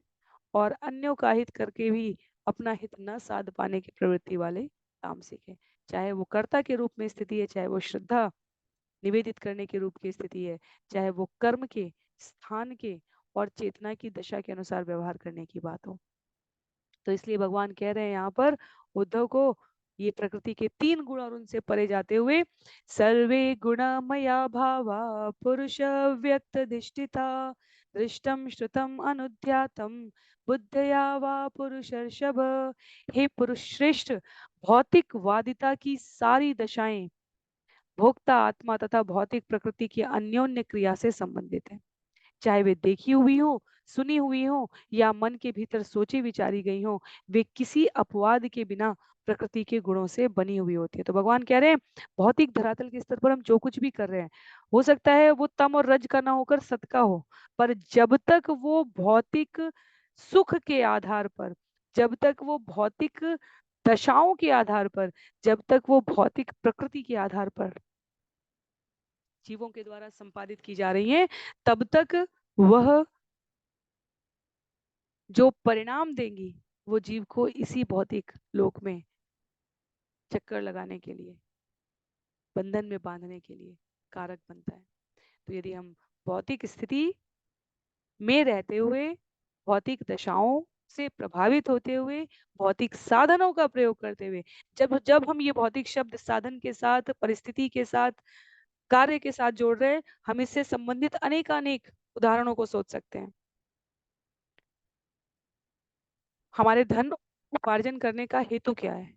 और अन्यों का हित करके भी अपना हित न साध पाने की प्रवृत्ति वाले तामसिक है। चाहे वो कर्ता के रूप में स्थिति है, चाहे वो श्रद्धा निवेदित करने के रूप की स्थिति है, चाहे वो कर्म के, स्थान के और चेतना की दशा के अनुसार व्यवहार करने की बात हो। तो इसलिए भगवान कह रहे हैं यहाँ पर उद्धव को, ये प्रकृति के 3 गुण और उनसे परे जाते हुए, सर्वे गुणमया भावा पुरुष व्यक्त दिष्टिता दृष्टम श्रुतम अनुध्यातम बुद्धया वा पुरुषर्षभ। हे पुरुष श्रेष्ठ, भौतिक वादिता की सारी दशाएं भोक्ता आत्मा तथा भौतिक प्रकृति की अन्योन्य क्रिया से संबंधित है। चाहे वे देखी हुई हो, सुनी हुई हो या मन के भीतर सोची विचारी गई हो, वे किसी अपवाद के बिना प्रकृति के गुणों से बनी हुई होती है। तो भगवान कह रहे हैं भौतिक धरातल के स्तर पर हम जो कुछ भी कर रहे हैं, हो सकता है वो तम और रज का ना होकर सत का हो, पर जब तक वो भौतिक सुख के आधार पर, जब तक वो भौतिक दशाओं के आधार पर, जब तक वो भौतिक प्रकृति के आधार पर जीवों के द्वारा संपादित की जा रही है, तब तक वह जो परिणाम देंगी वो जीव को इसी भौतिक लोक में चक्कर लगाने के लिए, बंधन में बांधने के लिए कारक बनता है। तो यदि हम भौतिक स्थिति में रहते हुए, भौतिक दशाओं से प्रभावित होते हुए, भौतिक साधनों का प्रयोग करते हुए, जब जब हम ये भौतिक शब्द साधन के साथ, परिस्थिति के साथ, कार्य के साथ जोड़ रहे हैं, हम इससे संबंधित अनेक उदाहरणों को सोच सकते हैं। हमारे धन उपार्जन करने का हेतु क्या है?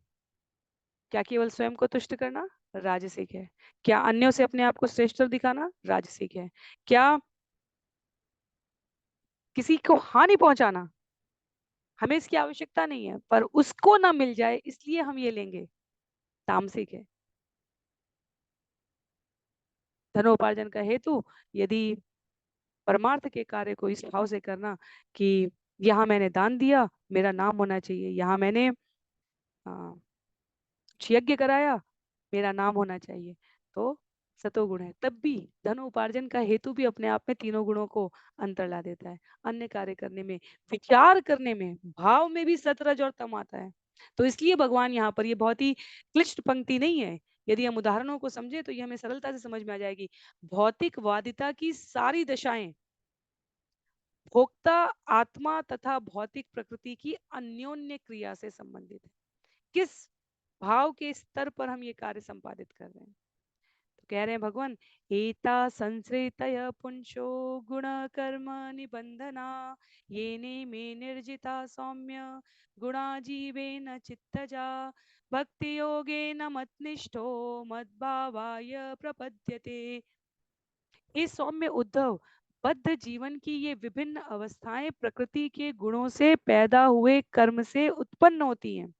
क्या केवल स्वयं को तुष्ट करना? राजसिक है। क्या अन्यों से अपने आप को श्रेष्ठ दिखाना? राजसिक है। क्या किसी को हानि पहुंचाना? हमें इसकी आवश्यकता नहीं है, पर उसको ना मिल जाए इसलिए हम ये लेंगे, तामसिक है। धनोपार्जन का हेतु यदि परमार्थ के कार्य को इस भाव से करना कि यहाँ मैंने दान दिया, मेरा नाम होना चाहिए, यहाँ मैंने यज्ञ कराया, मेरा नाम होना चाहिए, तो सतोगुण है। तब भी धन उपार्जन का हेतु भी अपने आप में तीनों गुणों को अंतर ला देता है। अन्य कार्य करने में, विचार करने में, भाव में भी सतरज और तम आता है। तो इसलिए भगवान यहाँ पर, ये बहुत ही क्लिष्ट पंक्ति नहीं है, यदि हम उदाहरणों को समझे तो ये हमें सरलता से समझ में आ जाएगी। भौतिकवादिता की सारी दशाएं भोक्ता, आत्मा तथा भौतिक प्रकृति की अन्योन्य क्रिया से संबंधित है। किस भाव के स्तर पर हम ये कार्य संपादित कर रहे हैं? तो कह रहे हैं भगवान, एता संश्रितय पुंसो गुण कर्म निबंधना येने मे निर्जिता सौम्य गुणा जीवे न चित्तजा भक्ति योगे न मतनिष्ठो मद्भावाय प्रपद्यते। हे सौम्य उद्धव, बद्ध जीवन की ये विभिन्न अवस्थाएं प्रकृति के गुणों से पैदा हुए कर्म से उत्पन्न होती हैं।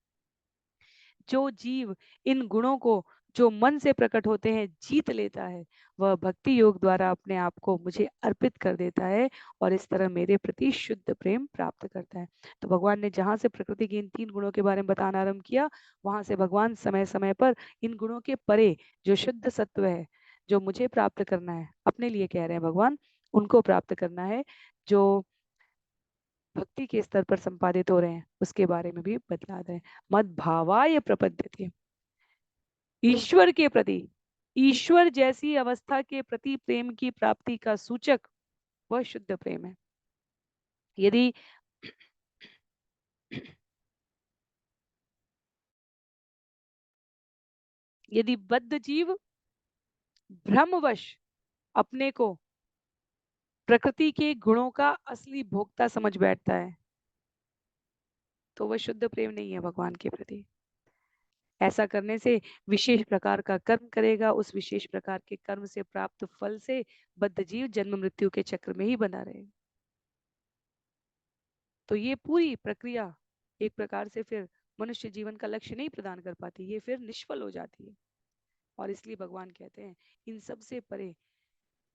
जो जीव इन गुणों को जो मन से प्रकट होते हैं जीत लेता है, वह भक्ति योग द्वारा अपने आप को मुझे अर्पित कर देता है और इस तरह मेरे प्रति शुद्ध प्रेम प्राप्त करता है। तो भगवान ने जहाँ से प्रकृति के इन तीन गुणों के बारे में बताना आरंभ किया, वहां से भगवान समय समय पर इन गुणों के परे जो शुद्ध सत्व है, जो मुझे प्राप्त करना है, अपने लिए कह रहे हैं भगवान, उनको प्राप्त करना है, जो भक्ति के स्तर पर संपादित हो रहे हैं, उसके बारे में भी बतला रहे हैं। मद भावाय प्रपद्यते, ईश्वर के प्रति, ईश्वर जैसी अवस्था के प्रति प्रेम की प्राप्ति का सूचक वह शुद्ध प्रेम है। यदि यदि बद्ध जीव भ्रमवश अपने को प्रकृति के गुणों का असली भोक्ता समझ बैठता है, तो वह शुद्ध प्रेम नहीं है भगवान के प्रति। ऐसा करने से विशेष प्रकार का कर्म करेगा, उस विशेष प्रकार के कर्म से प्राप्त फल से बद्ध जीव जन्म मृत्यु के चक्र में ही बना रहे। तो ये पूरी प्रक्रिया एक प्रकार से फिर मनुष्य जीवन का लक्ष्य नहीं प्रदान कर पाती, ये फिर निष्फल हो जाती है। और इसलिए भगवान कहते हैं इन सब से परे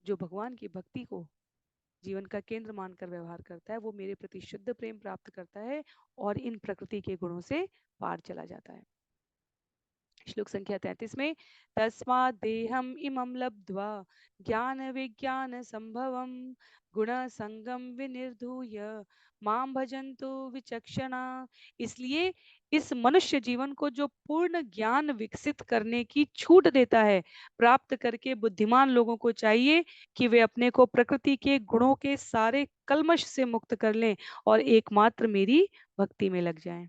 जो भगवान की भक्ति को जीवन का केंद्र मानकर व्यवहार करता है, वो मेरे प्रति शुद्ध प्रेम प्राप्त करता है और इन प्रकृति के गुणों से पार चला जाता है। श्लोक संख्या 33 में, तस्मात् देहम इमं लब्ध्वा ज्ञान विज्ञान संभवम गुण संगम विनिर्धूय माम भजन्तु विचक्षणा। इसलिए इस मनुष्य जीवन को जो पूर्ण ज्ञान विकसित करने की छूट देता है, प्राप्त करके बुद्धिमान लोगों को चाहिए कि वे अपने को प्रकृति के गुणों के सारे कल्मश से मुक्त कर लें और एकमात्र मेरी भक्ति में लग जाएं।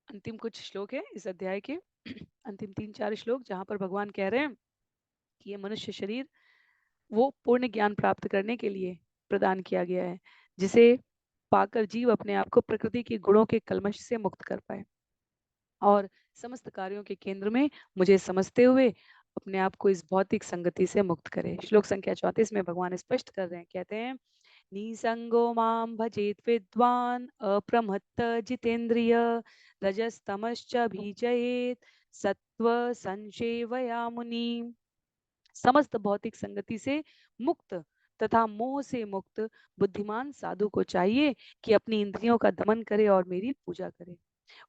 अंतिम कुछ श्लोक है इस अध्याय के, अंतिम 3-4 श्लोक, जहां पर भगवान कह रहे हैं कि ये मनुष्य शरीर वो पूर्ण ज्ञान प्राप्त करने के लिए प्रदान किया गया है, जिसे पाकर जीव अपने आप को प्रकृति के गुणों के कलमश से मुक्त कर पाए और समस्त कार्यों के केंद्र में मुझे समझते हुए अपने आप को इस भौतिक संगति से मुक्त करे। श्लोक संख्या 34 में भगवान स्पष्ट कर रहे हैं, कहते हैं निसंगो माम भजेत विद्वान अप्रमत्त जितेंद्रिय रजस्तमश्च भीजयेत सत्व संशेवया मुनि। समस्त भौतिक संगति से मुक्त तथा मोह से मुक्त बुद्धिमान साधु को चाहिए कि अपनी इंद्रियों का दमन करे और मेरी पूजा करे।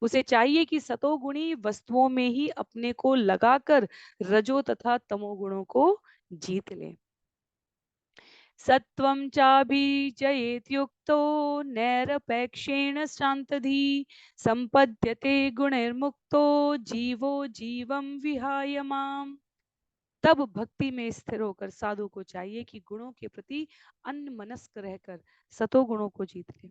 उसे चाहिए कि सतोगुणी वस्तुओं में ही अपने को लगाकर रजो तथा तमोगुणों को जीत ले। सत्वं चाभिजयेत युक्तो नैरपेक्षेण शांतधि संपद्यते गुणैर्मुक्तो जीवो जीवं विहाय माम। तब भक्ति में स्थिर होकर साधु को चाहिए कि गुणों के प्रति अन्यमनस्क रहकर सतोगुणों को जीत ले।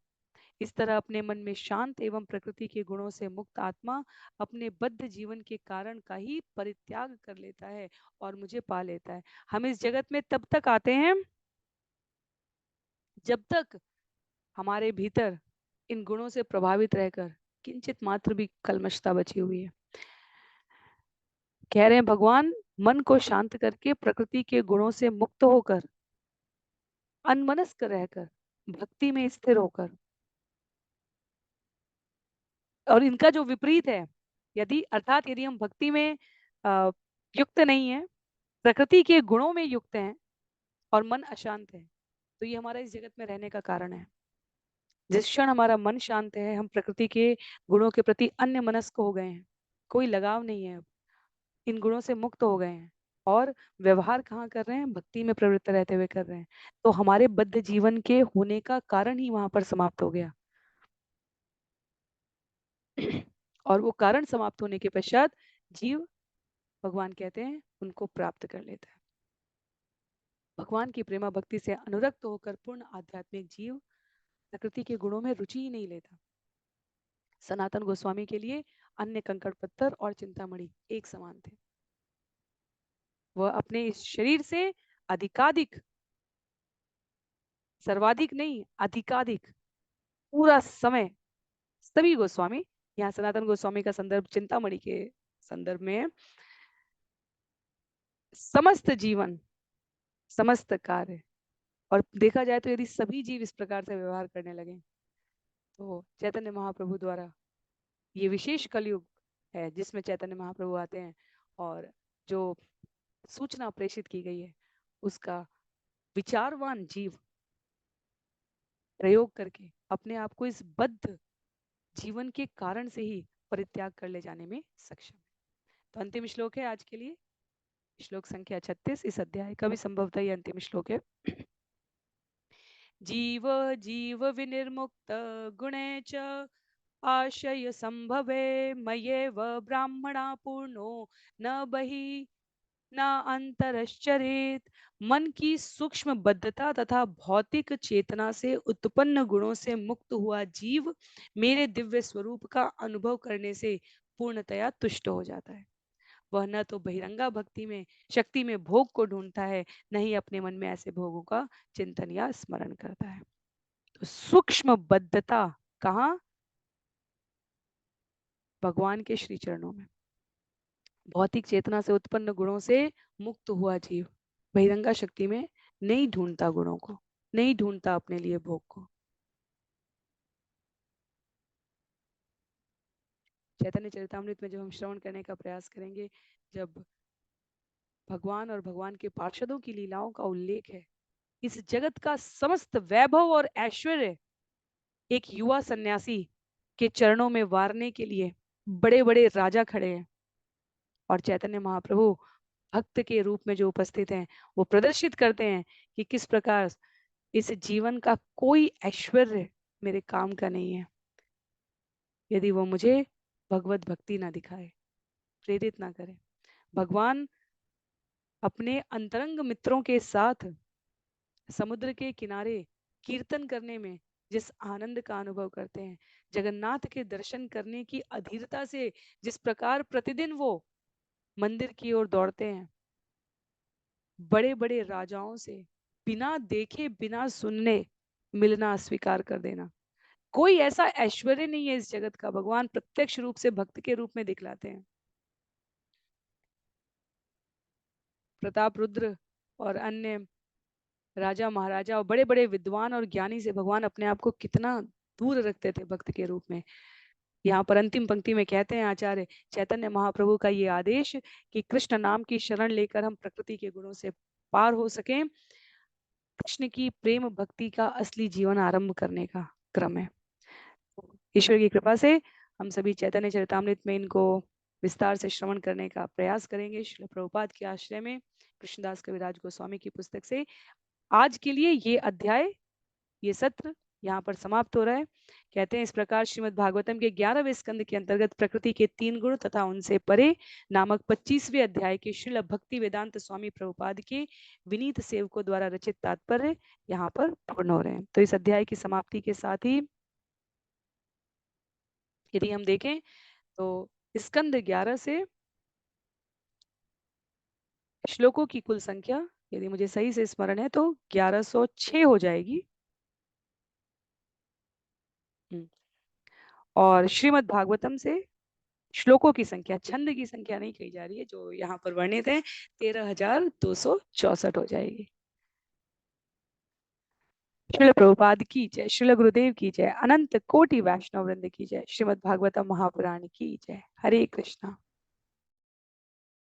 इस तरह अपने मन में शांत एवं प्रकृति के गुणों से मुक्त आत्मा अपने बद्ध जीवन के कारण का ही परित्याग कर लेता है और मुझे पा लेता है। हम इस जगत में तब तक आते हैं जब तक हमारे भीतर इन गुणों से प्रभावित रहकर किंचित मात्र भी कलमशता बची हुई है। कह रहे हैं भगवान, मन को शांत करके प्रकृति के गुणों से मुक्त होकर अनमनस्क रहकर भक्ति में स्थिर होकर, और इनका जो विपरीत है, यदि अर्थात यदि हम भक्ति में युक्त नहीं है, प्रकृति के गुणों में युक्त हैं और मन अशांत है, तो ये हमारा इस जगत में रहने का कारण है। जिस क्षण हमारा मन शांत है, हम प्रकृति के गुणों के प्रति अन्य मनस्क हो गए हैं, कोई लगाव नहीं है, इन गुणों से मुक्त हो गए हैं और व्यवहार कहाँ कर रहे हैं, भक्ति में प्रवृत्त रहते हुए कर रहे हैं, तो हमारे बद्ध जीवन के होने का कारण ही वहां पर समाप्त हो गया। और वो कारण समाप्त होने के पश्चात जीव, भगवान कहते हैं, उनको प्राप्त कर लेता है। भगवान की प्रेमा भक्ति से अनुरक्त होकर पूर्ण आध्यात्मिक जीव प्रकृति के गुणों में रुचि ही नहीं लेता। सनातन गोस्वामी के लिए अन्य कंकड़ पत्थर और चिंतामणि एक समान थे। वह अपने इस शरीर से अधिकाधिक, सर्वाधिक नहीं, अधिकाधिक पूरा समय, सभी गोस्वामी, यहाँ सनातन गोस्वामी का संदर्भ चिंतामणि के संदर्भ में, समस्त जीवन, समस्त कार्य, और देखा जाए तो यदि सभी जीव इस प्रकार से व्यवहार करने लगे तो चैतन्य महाप्रभु द्वारा ये विशेष कलयुग है जिसमें चैतन्य महाप्रभु आते हैं और जो सूचना प्रेषित की गई है उसका विचारवान जीव प्रयोग करके अपने आप को इस बद्ध जीवन के कारण से ही परित्याग कर ले जाने में सक्षम है। तो अंतिम श्लोक है आज के लिए, श्लोक संख्या 36 इस अध्याय का भी संभवतः ये अंतिम श्लोक है। जीव जीव विनिर्मुक्त गुणे च आशय संभवे मयेव ब्राह्मणा पूर्णो न बहि न अंतरश्चरेत। मन की सूक्ष्म बद्धता तथा भौतिक चेतना से उत्पन्न गुणों से मुक्त हुआ जीव मेरे दिव्य स्वरूप का अनुभव करने से पूर्णतया तुष्ट हो जाता है। वह न तो बहिरंगा भक्ति में शक्ति में भोग को ढूंढता है, न ही अपने मन में ऐसे भोगों का चिंतन या स्मरण करता है। तो सूक्ष्म बद्धता कहाँ? भगवान के श्री चरणों में। भौतिक चेतना से उत्पन्न गुणों से मुक्त हुआ जीव बहिरंगा शक्ति में नहीं ढूंढता गुणों को, नहीं ढूंढता अपने लिए भोग को। चैतन्य चरितामृत में जब हम श्रवण करने का प्रयास करेंगे, जब भगवान और भगवान के पार्षदों की लीलाओं का उल्लेख है, इस जगत का समस्त वैभव और ऐश्वर्य एक युवा सन्यासी के चरणों में वारने के लिए बड़े बड़े राजा खड़े हैं और चैतन्य महाप्रभु भक्त के रूप में जो उपस्थित हैं वो प्रदर्शित करते हैं कि किस प्रकार इस जीवन का कोई ऐश्वर्य मेरे काम का नहीं है यदि वो मुझे भगवत भक्ति ना दिखाए, प्रेरित ना करे। भगवान अपने अंतरंग मित्रों के साथ समुद्र के किनारे कीर्तन करने में जिस आनंद का अनुभव करते हैं, जगन्नाथ के दर्शन करने की अधीरता से जिस प्रकार प्रतिदिन वो मंदिर की ओर दौड़ते हैं, बड़े बड़े राजाओं से बिना देखे बिना सुनने मिलना स्वीकार कर देना, कोई ऐसा ऐश्वर्य नहीं है इस जगत का, भगवान प्रत्यक्ष रूप से भक्त के रूप में दिखलाते हैं। प्रताप रुद्र और अन्य राजा महाराजा और बड़े बड़े विद्वान और ज्ञानी से भगवान अपने आप को कितना दूर रखते थे भक्त के रूप में। यहाँ पर अंतिम पंक्ति में कहते हैं आचार्य चैतन्य महाप्रभु का ये आदेश कि कृष्ण नाम की शरण लेकर हम प्रकृति के गुणों से पार हो सकें, कृष्ण की प्रेम भक्ति का असली जीवन आरंभ करने का क्रम है। ईश्वर की कृपा से हम सभी चैतन्य चरितामृत में इनको विस्तार से श्रवण करने का प्रयास करेंगे श्रील प्रभुपाद के आश्रय में कृष्णदास कविराज गोस्वामी की पुस्तक से। आज के लिए ये अध्याय, ये सत्र यहाँ पर समाप्त हो रहा है। कहते हैं इस प्रकार श्रीमद् भागवतम के 11वें स्कंद के अंतर्गत प्रकृति के 3 गुण तथा उनसे परे नामक 25वें अध्याय के श्रील भक्ति वेदांत स्वामी प्रभुपाद के विनीत सेवकों द्वारा रचित तात्पर्य यहाँ पर पूर्ण हो रहे हैं। तो इस अध्याय की समाप्ति के साथ ही यदि हम देखें तो स्कंद 11 से श्लोकों की कुल संख्या यदि मुझे सही से स्मरण है तो 1106 हो जाएगी। और श्रीमद् भागवतम से श्लोकों की संख्या, छंद की संख्या नहीं कही जा रही है, जो यहाँ पर वर्णित है 13,264 हो जाएगी। श्रील प्रभुपाद की जय, श्रील गुरुदेव की जय, अनंत कोटि वैष्णव वृंद की जय, श्रीमद् भागवतम महापुराण की जय। हरे कृष्णा।